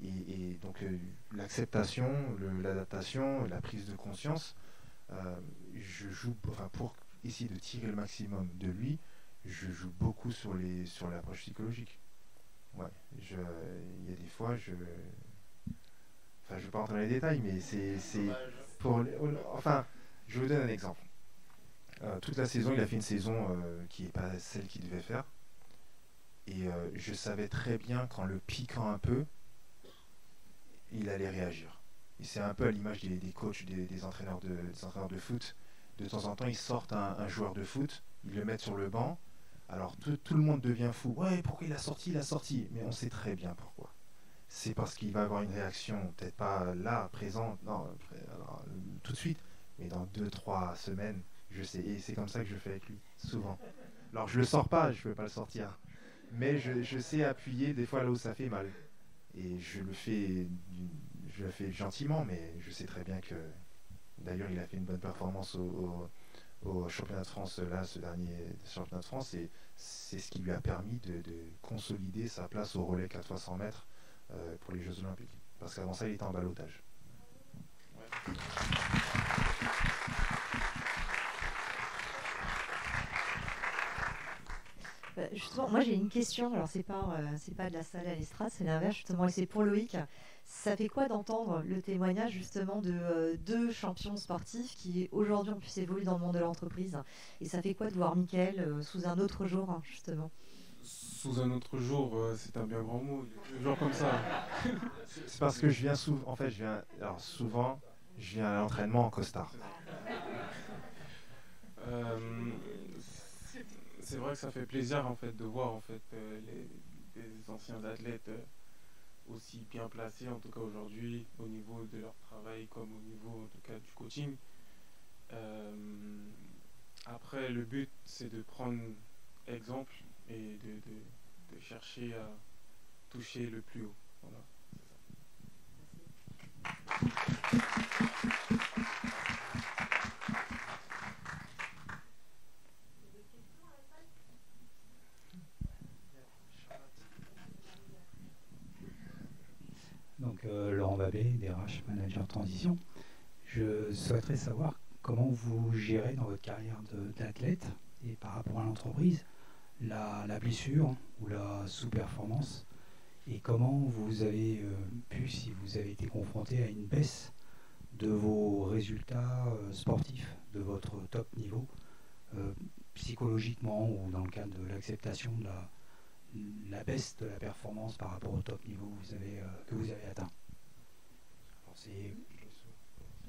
Et donc l'acceptation, l'adaptation, la prise de conscience, je joue, pour essayer de tirer le maximum de lui, je joue beaucoup sur l'approche psychologique. Ouais, il y a des fois, enfin, je ne vais pas rentrer dans les détails, mais c'est pour... Enfin, je vous donne un exemple. Toute la saison, il a fait une saison qui n'est pas celle qu'il devait faire. Et je savais très bien qu'en le piquant un peu, il allait réagir. Et c'est un peu à l'image des coachs, des entraîneurs de foot. De temps en temps, ils sortent un joueur de foot, ils le mettent sur le banc. Alors tout le monde devient fou. Ouais, pourquoi il a sorti. Mais on sait très bien pourquoi. C'est parce qu'il va avoir une réaction, peut-être pas là, présent, non, alors, tout de suite, mais dans 2-3 semaines, je sais. Et c'est comme ça que je fais avec lui, souvent. Alors je le sors pas, je ne peux pas le sortir. Mais je sais appuyer des fois là où ça fait mal. Et je le fais gentiment, mais je sais très bien que... D'ailleurs, il a fait une bonne performance au championnat de France, là, ce dernier championnat de France, et c'est ce qui lui a permis de consolider sa place au relais 4x100 mètres pour les Jeux Olympiques. Parce qu'avant ça, il était en ballottage. Ouais. Justement, moi j'ai une question. Alors c'est pas de la salle à l'estrade, c'est l'inverse justement, et c'est pour Loïc. Ça fait quoi d'entendre le témoignage justement de deux champions sportifs qui aujourd'hui ont pu s'évoluer dans le monde de l'entreprise, et ça fait quoi de voir Mickaël sous un autre jour, hein, justement? Sous un autre jour, c'est un bien grand mot. Le genre comme ça. C'est parce que je viens souvent. En fait, souvent, je viens à l'entraînement en costard. C'est vrai que ça fait plaisir en fait de voir en fait des anciens athlètes aussi bien placés en tout cas aujourd'hui au niveau de leur travail comme au niveau en tout cas du coaching. Après, le but c'est de prendre exemple et de chercher à toucher le plus haut. Voilà. Donc Laurent Babé, DRH Manager Transition. Je souhaiterais savoir comment vous gérez dans votre carrière d'athlète et par rapport à l'entreprise la blessure ou la sous-performance, et comment vous avez pu, si vous avez été confronté à une baisse de vos résultats sportifs, de votre top niveau, psychologiquement ou dans le cadre de l'acceptation de la baisse de la performance par rapport au top niveau que vous avez atteint.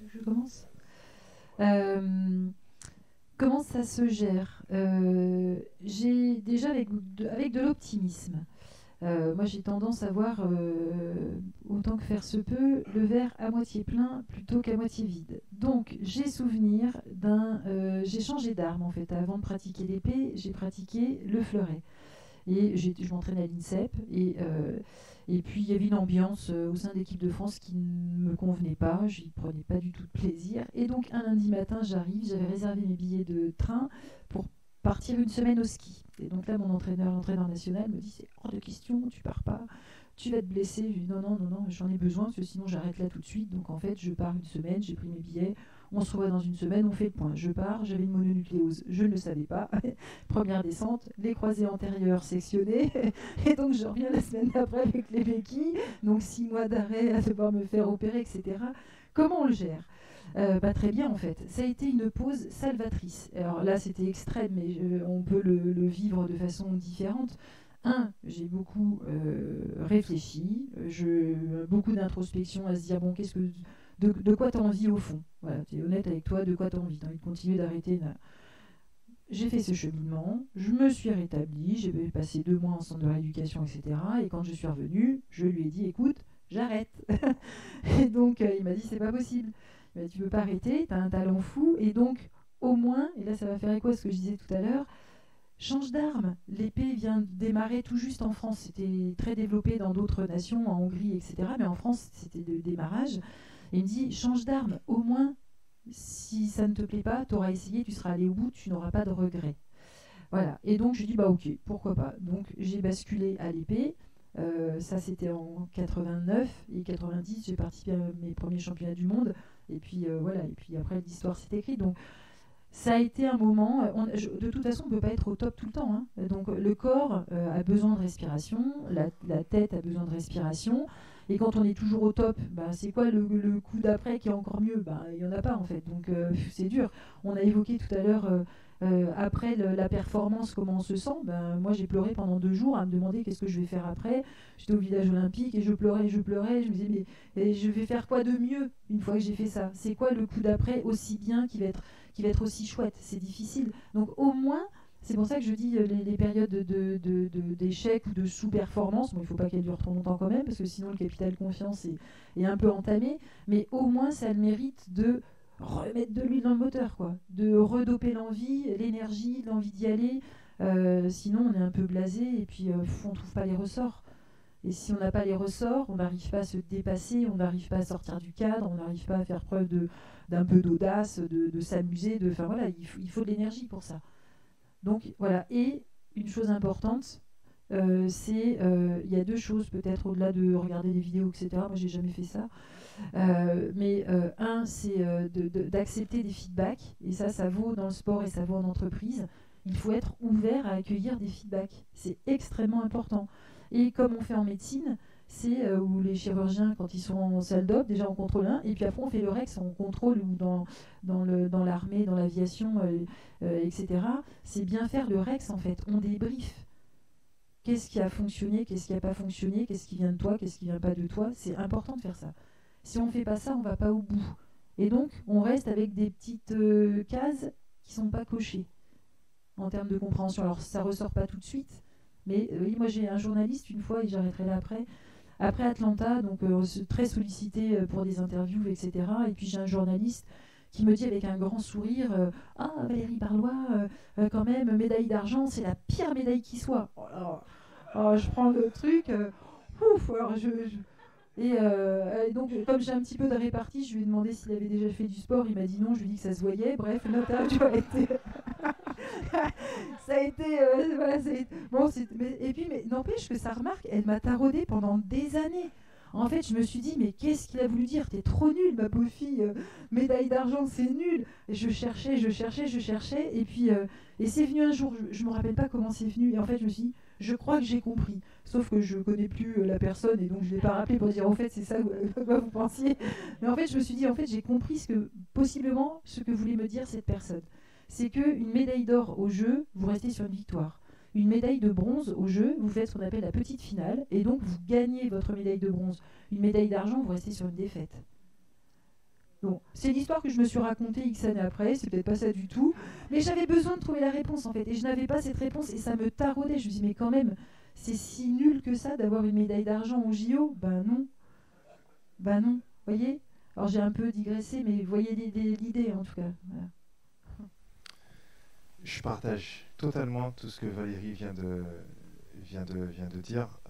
Je commence. Comment ça se gère? J'ai déjà avec de l'optimisme. Moi, j'ai tendance à voir, autant que faire se peut, le verre à moitié plein plutôt qu'à moitié vide. Donc, j'ai souvenir j'ai changé d'arme, en fait. Avant de pratiquer l'épée, j'ai pratiqué le fleuret. Et je m'entraînais à l'INSEP. Et puis, il y avait une ambiance au sein de l'équipe de France qui ne me convenait pas. Je n'y prenais pas du tout de plaisir. Et donc, un lundi matin, j'avais réservé mes billets de train pour partir une semaine au ski. Et donc là, l'entraîneur national me dit, c'est hors de question, tu pars pas, tu vas te blesser. Je lui dis non, j'en ai besoin, parce que sinon j'arrête là tout de suite. Donc en fait, je pars une semaine, j'ai pris mes billets, on se revoit dans une semaine, on fait le point. Je pars, j'avais une mononucléose, je ne le savais pas. Première descente, les croisés antérieurs sectionnés, et donc je reviens la semaine d'après avec les béquilles, donc 6 mois d'arrêt à devoir me faire opérer, etc. Comment on le gère? Pas très bien en fait. Ça a été une pause salvatrice. Alors là, c'était extrême, mais on peut le vivre de façon différente. J'ai beaucoup réfléchi, beaucoup d'introspection à se dire bon, de quoi tu as envie au fond. Voilà, tu es honnête avec toi, de quoi tu as envie. Tu as envie de continuer, d'arrêter. J'ai fait ce cheminement, je me suis rétablie, j'ai passé 2 mois en centre de rééducation, etc. Et quand je suis revenue, je lui ai dit écoute, j'arrête. Et donc il m'a dit c'est pas possible. Tu ne peux pas arrêter, tu as un talent fou, et donc au moins, et là ça va faire écho à ce que je disais tout à l'heure, change d'arme. L'épée vient de démarrer tout juste en France, c'était très développé dans d'autres nations, en Hongrie, etc. Mais en France, c'était le démarrage. Et il me dit, change d'arme, au moins, si ça ne te plaît pas, tu auras essayé, tu seras allé au bout, tu n'auras pas de regrets. Voilà, et donc je dis, bah ok, pourquoi pas. Donc j'ai basculé à l'épée. Ça c'était en 89 et 90, j'ai participé à mes premiers championnats du monde. Et puis voilà, et puis après l'histoire s'est écrite. Donc ça a été un moment, de toute façon on ne peut pas être au top tout le temps, hein. Donc le corps a besoin de respiration, la tête a besoin de respiration, et quand on est toujours au top, bah, c'est quoi le coup d'après qui est encore mieux? Bah, il n'y en a pas en fait, donc c'est dur. On a évoqué tout à l'heure, après la performance, comment on se sent. Ben, moi j'ai pleuré pendant 2 jours à me demander qu'est-ce que je vais faire après. J'étais au village olympique et je pleurais, je me disais mais je vais faire quoi de mieux une fois que j'ai fait ça? C'est quoi le coup d'après aussi bien qui va être aussi chouette? C'est difficile. Donc au moins, c'est pour ça que je dis les périodes d'échec ou de sous-performance, bon, il ne faut pas qu'elles durent trop longtemps quand même, parce que sinon le capital confiance est un peu entamé, mais au moins ça a le mérite de remettre de l'huile dans le moteur, quoi, de redoper l'envie, l'énergie, l'envie d'y aller. Sinon on est un peu blasé et puis on ne trouve pas les ressorts. Et si on n'a pas les ressorts, on n'arrive pas à se dépasser, on n'arrive pas à sortir du cadre, on n'arrive pas à faire preuve d'un peu d'audace, de s'amuser, enfin voilà, il faut de l'énergie pour ça. Donc voilà, et une chose importante, c'est, il y a 2 choses peut-être au-delà de regarder des vidéos, etc. Moi j'ai jamais fait ça. Mais un, c'est d'accepter des feedbacks, et ça vaut dans le sport et ça vaut en entreprise. Il faut être ouvert à accueillir des feedbacks, c'est extrêmement important. Et comme on fait en médecine, c'est où les chirurgiens, quand ils sont en salle d'op, déjà on contrôle un, et puis après on fait le REX, on contrôle, ou dans l'armée, dans l'aviation, etc. C'est bien faire le REX en fait, on débriefe. Qu'est-ce qui a fonctionné, qu'est-ce qui n'a pas fonctionné, qu'est-ce qui vient de toi, qu'est-ce qui ne vient pas de toi, c'est important de faire ça. Si on ne fait pas ça, on ne va pas au bout. Et donc, on reste avec des petites cases qui ne sont pas cochées en termes de compréhension. Alors, ça ne ressort pas tout de suite, mais oui, moi j'ai un journaliste une fois, et j'arrêterai là après Atlanta, donc très sollicité pour des interviews, etc. Et puis j'ai un journaliste qui me dit avec un grand sourire Ah, Valérie Barlois, quand même, médaille d'argent, c'est la pire médaille qui soit. Oh, je prends le truc, ouf, alors Et donc, comme j'ai un petit peu de répartie, je lui ai demandé s'il avait déjà fait du sport. Il m'a dit non, je lui ai dit que ça se voyait. Bref, l'interview a été. Ça a été. Voilà, bon, mais n'empêche que ça remarque, elle m'a taraudée pendant des années. En fait, je me suis dit, mais qu'est-ce qu'il a voulu dire? T'es trop nulle, ma pauvre fille. Médaille d'argent, c'est nul. Et je cherchais. Et puis, et c'est venu un jour, je ne me rappelle pas comment c'est venu. Et en fait, je me suis dit, je crois que j'ai compris. Sauf que je ne connais plus la personne et donc je ne l'ai pas rappelé pour dire, en fait, c'est ça quoi vous pensiez. Mais en fait, je me suis dit, en fait, j'ai compris possiblement ce que voulait me dire cette personne. C'est qu'une médaille d'or au jeu, vous restez sur une victoire. Une médaille de bronze au jeu, vous faites ce qu'on appelle la petite finale, et donc vous gagnez votre médaille de bronze. Une médaille d'argent, vous restez sur une défaite. Bon, c'est l'histoire que je me suis racontée X années après, c'est peut-être pas ça du tout, mais j'avais besoin de trouver la réponse en fait, et je n'avais pas cette réponse, et ça me taraudait. Je me dis, mais quand même, c'est si nul que ça d'avoir une médaille d'argent au JO? Ben non. Vous voyez? Alors j'ai un peu digressé, mais vous voyez l'idée en tout cas. Voilà. Je partage totalement tout ce que Valérie vient de dire.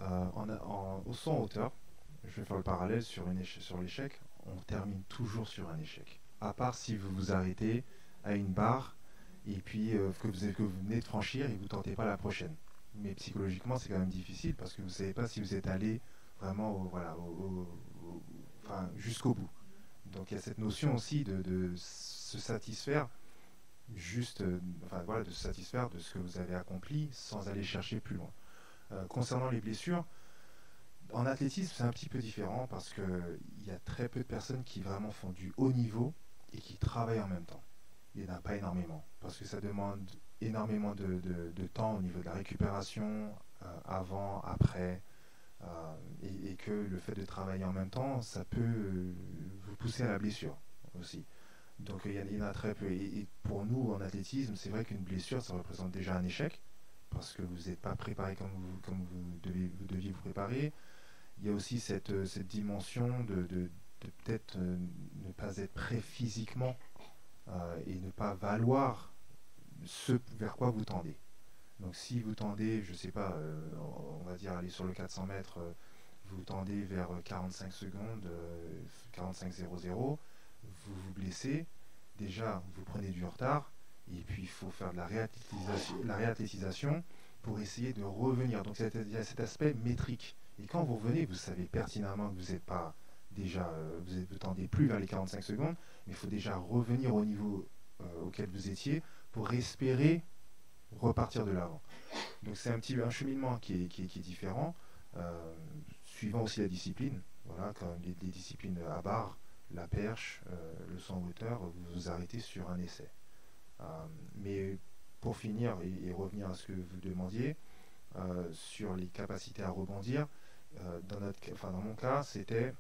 Au saut en hauteur, je vais faire le parallèle sur l'échec, on termine toujours sur un échec. À part si vous vous arrêtez à une barre et puis que vous venez de franchir et que vous ne tentez pas la prochaine. Mais psychologiquement, c'est quand même difficile parce que vous ne savez pas si vous êtes allé vraiment jusqu'au bout. Donc il y a cette notion aussi de se satisfaire de se satisfaire de ce que vous avez accompli sans aller chercher plus loin. Concernant les blessures, en athlétisme, c'est un petit peu différent parce qu'il y a très peu de personnes qui vraiment font du haut niveau et qui travaillent en même temps. Il n'y en a pas énormément parce que ça demande énormément de temps au niveau de la récupération, avant, après, et que le fait de travailler en même temps, ça peut vous pousser à la blessure aussi. Donc il y en a très peu. Et pour nous, en athlétisme, c'est vrai qu'une blessure, ça représente déjà un échec, parce que vous n'êtes pas préparé comme vous deviez vous préparer. Il y a aussi cette dimension de peut-être ne pas être prêt physiquement et ne pas valoir ce vers quoi vous tendez. Donc si vous tendez, je ne sais pas, on va dire aller sur le 400 mètres, vous tendez vers 45 secondes, 45-0-0, vous vous blessez, déjà vous prenez du retard, et puis il faut faire de la réathlétisation pour essayer de revenir. Donc il y a cet aspect métrique. Et quand vous revenez, vous savez pertinemment que vous n'êtes pas déjà, vous tendez plus vers les 45 secondes, mais il faut déjà revenir au niveau auquel vous étiez pour espérer repartir de l'avant. Donc c'est un cheminement qui est différent, suivant aussi la discipline. Voilà, quand les disciplines à barre, la perche, le saut en hauteur, vous vous arrêtez sur un essai. Mais pour finir et revenir à ce que vous demandiez, sur les capacités à rebondir, dans mon cas, c'était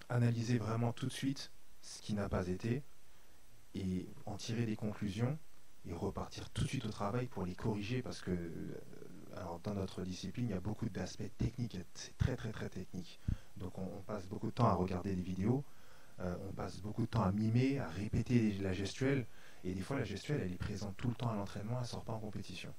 analyser vraiment tout de suite ce qui n'a pas été et en tirer des conclusions et repartir tout de suite au travail pour les corriger parce que alors dans notre discipline, il y a beaucoup d'aspects techniques, c'est très très très technique. Donc on passe beaucoup de temps à regarder des vidéos, on passe beaucoup de temps à mimer, à répéter la gestuelle, et des fois la gestuelle elle est présente tout le temps à l'entraînement, elle ne sort pas en compétition.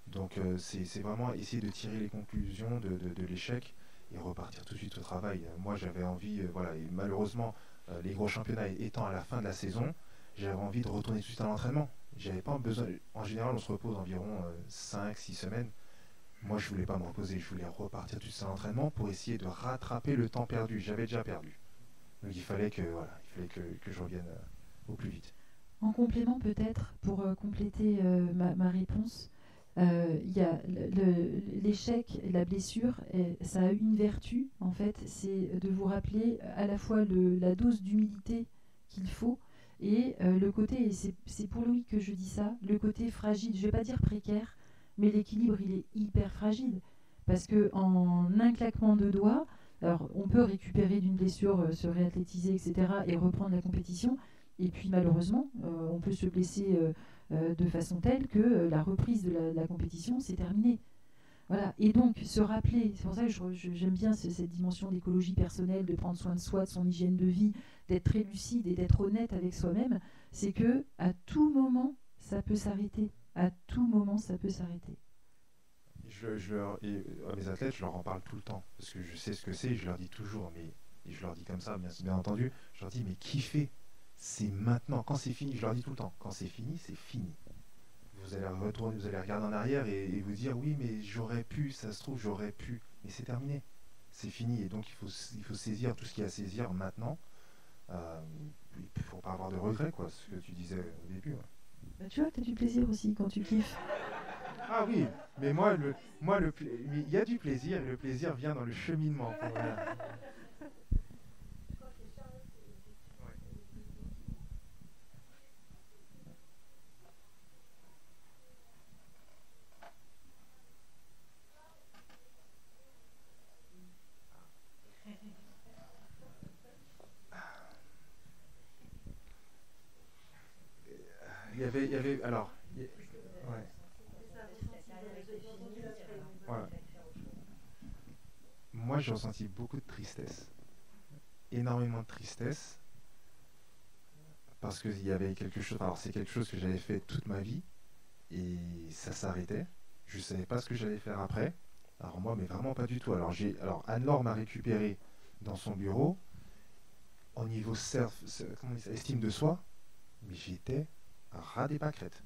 Donc c'est vraiment essayer de tirer les conclusions de l'échec et repartir tout de suite au travail. Moi j'avais envie, voilà, et malheureusement les gros championnats étant à la fin de la saison, j'avais envie de retourner tout de suite à l'entraînement. J'avais pas besoin. En général, on se repose environ 5-6 semaines. Moi, je voulais pas me reposer. Je voulais repartir tout de suite à l'entraînement pour essayer de rattraper le temps perdu. J'avais déjà perdu. Donc, il fallait que je revienne au plus vite. En complément, peut-être, pour compléter ma réponse, y a l'échec, la blessure, ça a une vertu, en fait, c'est de vous rappeler à la fois la dose d'humilité qu'il faut et le côté, et c'est pour Louis que je dis ça, le côté fragile, je ne vais pas dire précaire, mais l'équilibre, il est hyper fragile. Parce qu'en un claquement de doigts, alors on peut récupérer d'une blessure, se réathlétiser, etc., et reprendre la compétition, et puis malheureusement, on peut se blesser de façon telle que la reprise de la compétition, c'est terminé. Voilà. Et donc, se rappeler, c'est pour ça que j'aime bien cette dimension d'écologie personnelle, de prendre soin de soi, de son hygiène de vie, d'être très lucide et d'être honnête avec soi-même, c'est que à tout moment, ça peut s'arrêter. À tout moment, ça peut s'arrêter. À mes athlètes, je leur en parle tout le temps, parce que je sais ce que c'est, et je leur dis toujours, et je leur dis comme ça, bien entendu, je leur dis, mais kiffez, c'est maintenant, quand c'est fini, je leur dis tout le temps, quand c'est fini, c'est fini. Vous allez retourner, vous allez regarder en arrière et vous dire oui mais j'aurais pu, ça se trouve j'aurais pu, mais c'est terminé, c'est fini et donc il faut saisir tout ce qu'il y a à saisir maintenant. Il ne faut pas avoir de regrets quoi, ce que tu disais au début. Ouais. Bah, tu vois, tu as du plaisir aussi quand tu kiffes. Ah oui, mais il y a du plaisir et le plaisir vient dans le cheminement. Il y avait alors. Ouais. Voilà. Moi, j'ai ressenti beaucoup de tristesse, énormément de tristesse, parce qu'il y avait quelque chose. Alors, c'est quelque chose que j'avais fait toute ma vie, et ça s'arrêtait. Je ne savais pas ce que j'allais faire après. Alors moi, mais vraiment pas du tout. Alors Anne-Laure m'a récupéré dans son bureau. Au niveau estime de soi, mais j'étais ras des pâquerettes.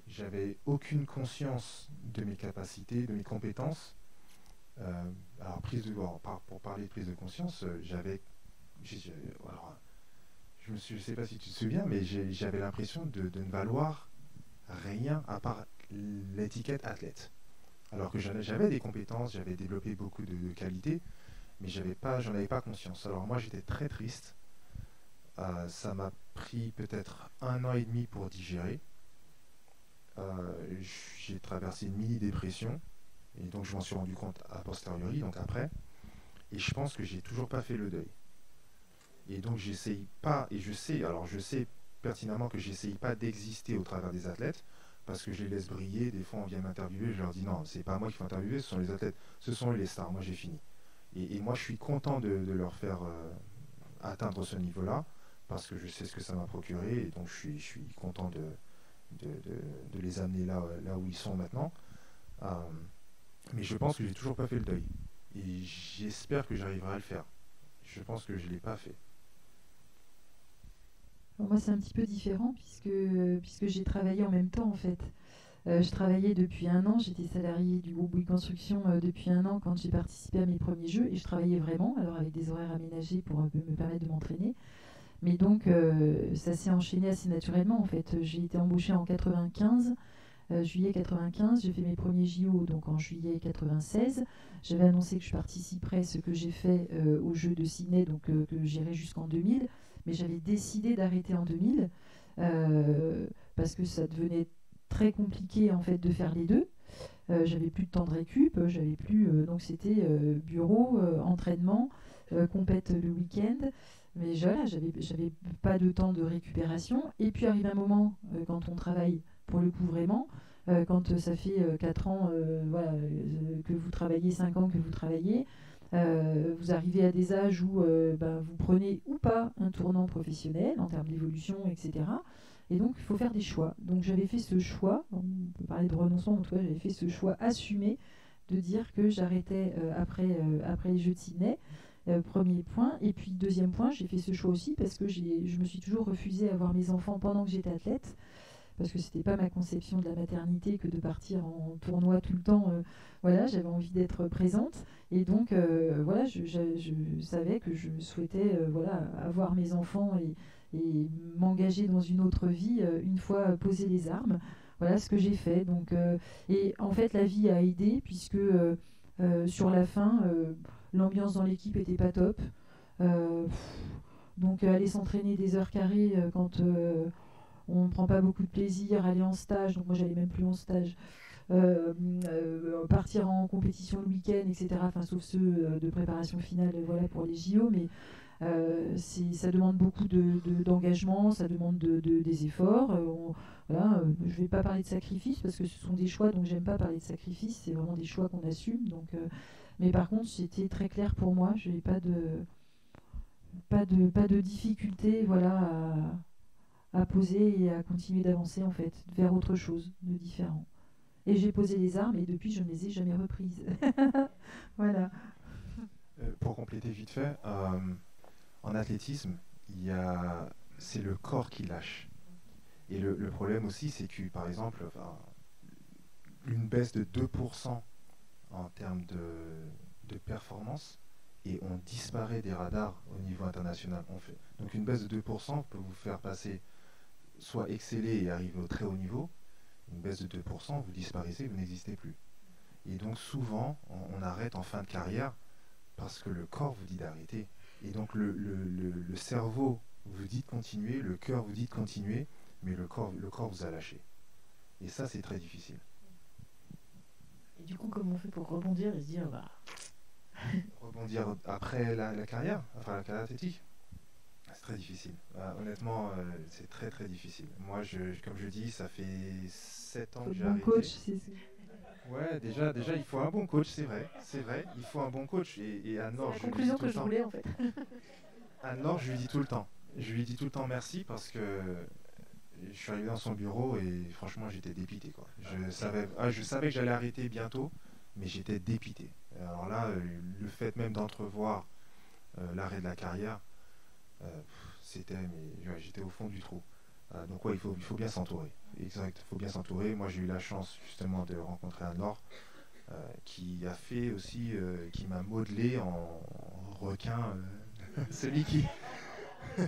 J'avais aucune conscience de mes capacités, de mes compétences. Alors pour parler de prise de conscience, je ne sais pas si tu te souviens, mais j'avais l'impression de ne valoir rien à part l'étiquette athlète. Alors que j'avais des compétences, j'avais développé beaucoup de qualités, mais j'en avais pas conscience. Alors moi j'étais très triste. Ça m'a pris peut-être 1 an et demi pour digérer. J'ai traversé une mini-dépression et donc je m'en suis rendu compte a posteriori, donc après. Et je pense que j'ai toujours pas fait le deuil. Et donc j'essaye pas, et je sais pertinemment que j'essaye pas d'exister au travers des athlètes, parce que je les laisse briller. Des fois on vient m'interviewer, je leur dis non, c'est pas moi qui faut interviewer, ce sont les athlètes, ce sont eux les stars, moi j'ai fini. Et moi je suis content de leur faire atteindre ce niveau-là, parce que je sais ce que ça m'a procuré, et donc je suis content de les amener là où ils sont maintenant. Mais je pense que j'ai toujours pas fait le deuil. Et j'espère que j'arriverai à le faire. Je pense que je ne l'ai pas fait. Alors moi, c'est un petit peu différent puisque j'ai travaillé en même temps, en fait. Je travaillais depuis 1 an, j'étais salariée du groupe Bouygues Construction depuis 1 an quand j'ai participé à mes premiers jeux, et je travaillais vraiment, alors avec des horaires aménagés pour me permettre de m'entraîner. Mais donc, ça s'est enchaîné assez naturellement, en fait. J'ai été embauchée en 95, juillet 95. J'ai fait mes premiers JO donc en juillet 96. J'avais annoncé que je participerais, ce que j'ai fait aux Jeux de Sydney, donc que j'irai jusqu'en 2000. Mais j'avais décidé d'arrêter en 2000 parce que ça devenait très compliqué, en fait, de faire les deux. J'avais plus de temps de récup, j'avais plus, donc c'était bureau, entraînement, compète le week-end. Mais voilà, j'avais pas de temps de récupération. Et puis arrive un moment, quand on travaille pour le coup vraiment, quand ça fait 4 ans voilà, que vous travaillez, 5 ans que vous travaillez, vous arrivez à des âges où vous prenez ou pas un tournant professionnel en termes d'évolution, etc. Et donc, il faut faire des choix. Donc, j'avais fait ce choix, on peut parler de renoncement, en tout cas, j'avais fait ce choix assumé de dire que j'arrêtais après les Jeux de Sydney. Premier point. Et puis, deuxième point, j'ai fait ce choix aussi parce que je me suis toujours refusée à voir mes enfants pendant que j'étais athlète. Parce que c'était pas ma conception de la maternité que de partir en tournoi tout le temps. Voilà, j'avais envie d'être présente. Et donc, voilà, je savais que je souhaitais voilà, avoir mes enfants et m'engager dans une autre vie une fois posé les armes. Voilà ce que j'ai fait. Donc, et en fait, la vie a aidé puisque sur la fin, l'ambiance dans l'équipe était pas top. Donc, aller s'entraîner des heures carrées quand on ne prend pas beaucoup de plaisir, aller en stage, donc moi j'allais même plus en stage, partir en compétition le week-end, etc. Enfin, sauf ceux de préparation finale voilà, pour les JO, mais ça demande beaucoup d'engagement, ça demande des efforts. Voilà, je ne vais pas parler de sacrifice parce que ce sont des choix, donc j'aime pas parler de sacrifice, c'est vraiment des choix qu'on assume. Donc, mais par contre, c'était très clair pour moi, je n'avais pas de difficulté voilà, à poser et à continuer d'avancer en fait, vers autre chose de différent. Et j'ai posé les armes et depuis je ne les ai jamais reprises. Voilà. Pour compléter vite fait, en athlétisme, c'est le corps qui lâche. Et le problème aussi, c'est que par exemple, une baisse de 2% en termes de performance et on disparaît des radars au niveau international. Donc une baisse de 2% peut vous faire passer soit exceller et arriver au très haut niveau. Une baisse de 2%, vous disparaissez, vous n'existez plus. Et donc souvent, on arrête en fin de carrière parce que le corps vous dit d'arrêter. Et donc le cerveau vous dit de continuer, le cœur vous dit de continuer, mais le corps vous a lâché. Et ça, c'est très difficile. Et du coup, comment on fait pour rebondir et se dire rebondir après la carrière, enfin la carrière athlétique? C'est très difficile. Honnêtement, c'est très très difficile. Moi, comme je dis, ça fait 7 ans que j'ai arrêté. Coach, ouais, déjà, il faut un bon coach, c'est vrai, il faut un bon coach. Et à Nord, c'est la conclusion que je voulais en fait. À Nord, je lui dis tout le temps merci parce que je suis arrivé dans son bureau et franchement, j'étais dépité, quoi. Je savais que j'allais arrêter bientôt, mais j'étais dépité. Alors là, le fait même d'entrevoir l'arrêt de la carrière, j'étais au fond du trou. Donc ouais, il faut bien s'entourer. Exact, il faut bien s'entourer. Moi, j'ai eu la chance justement de rencontrer un Nord qui a fait aussi, qui m'a modelé en requin, celui qui.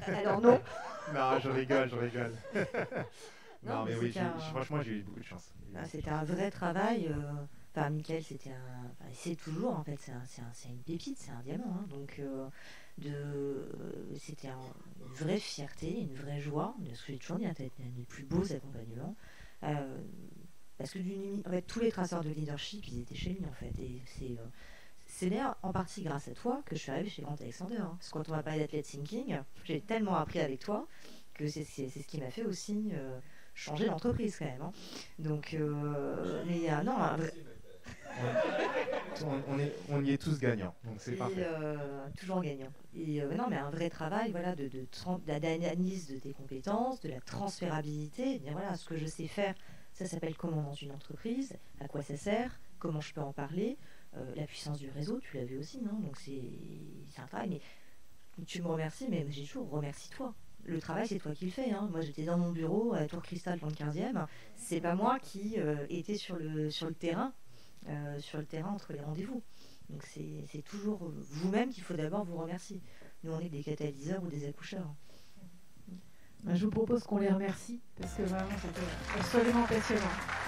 Alors non. Non, je rigole. Non, mais oui, franchement, j'ai eu beaucoup de chance. C'était un vrai travail. Enfin, Mickaël, c'est toujours en fait, c'est une pépite, c'est un diamant. Hein, donc, c'était une vraie fierté, une vraie joie. Ce que j'ai toujours dit, peut-être un des plus beaux accompagnements. Parce que en fait, tous les traceurs de leadership, ils étaient chez lui en fait. Et c'est d'ailleurs en partie grâce à toi que je suis arrivée chez Grant Alexander. Hein. Parce que quand on va parler d'athlète thinking, j'ai tellement appris avec toi que c'est ce qui m'a fait aussi changer l'entreprise quand même. Hein. Donc, mais non. On y est tous gagnants, donc c'est parfait. Toujours gagnant. Et non, mais un vrai travail, voilà, d'analyse de tes compétences, de la transférabilité, de dire voilà, ce que je sais faire, ça s'appelle comment dans une entreprise, à quoi ça sert, comment je peux en parler, la puissance du réseau, tu l'as vu aussi, non? Donc c'est un travail, mais tu me remercies, mais j'ai toujours remercie toi. Le travail, c'est toi qui le fais. Hein. Moi, j'étais dans mon bureau à Tour Cristal dans le 15e. C'est pas moi qui étais sur le terrain. Entre les rendez-vous. Donc c'est toujours vous-même qu'il faut d'abord vous remercier. Nous, on est des catalyseurs ou des accoucheurs. Je vous propose qu'on les remercie parce que vraiment c'était absolument passionnant.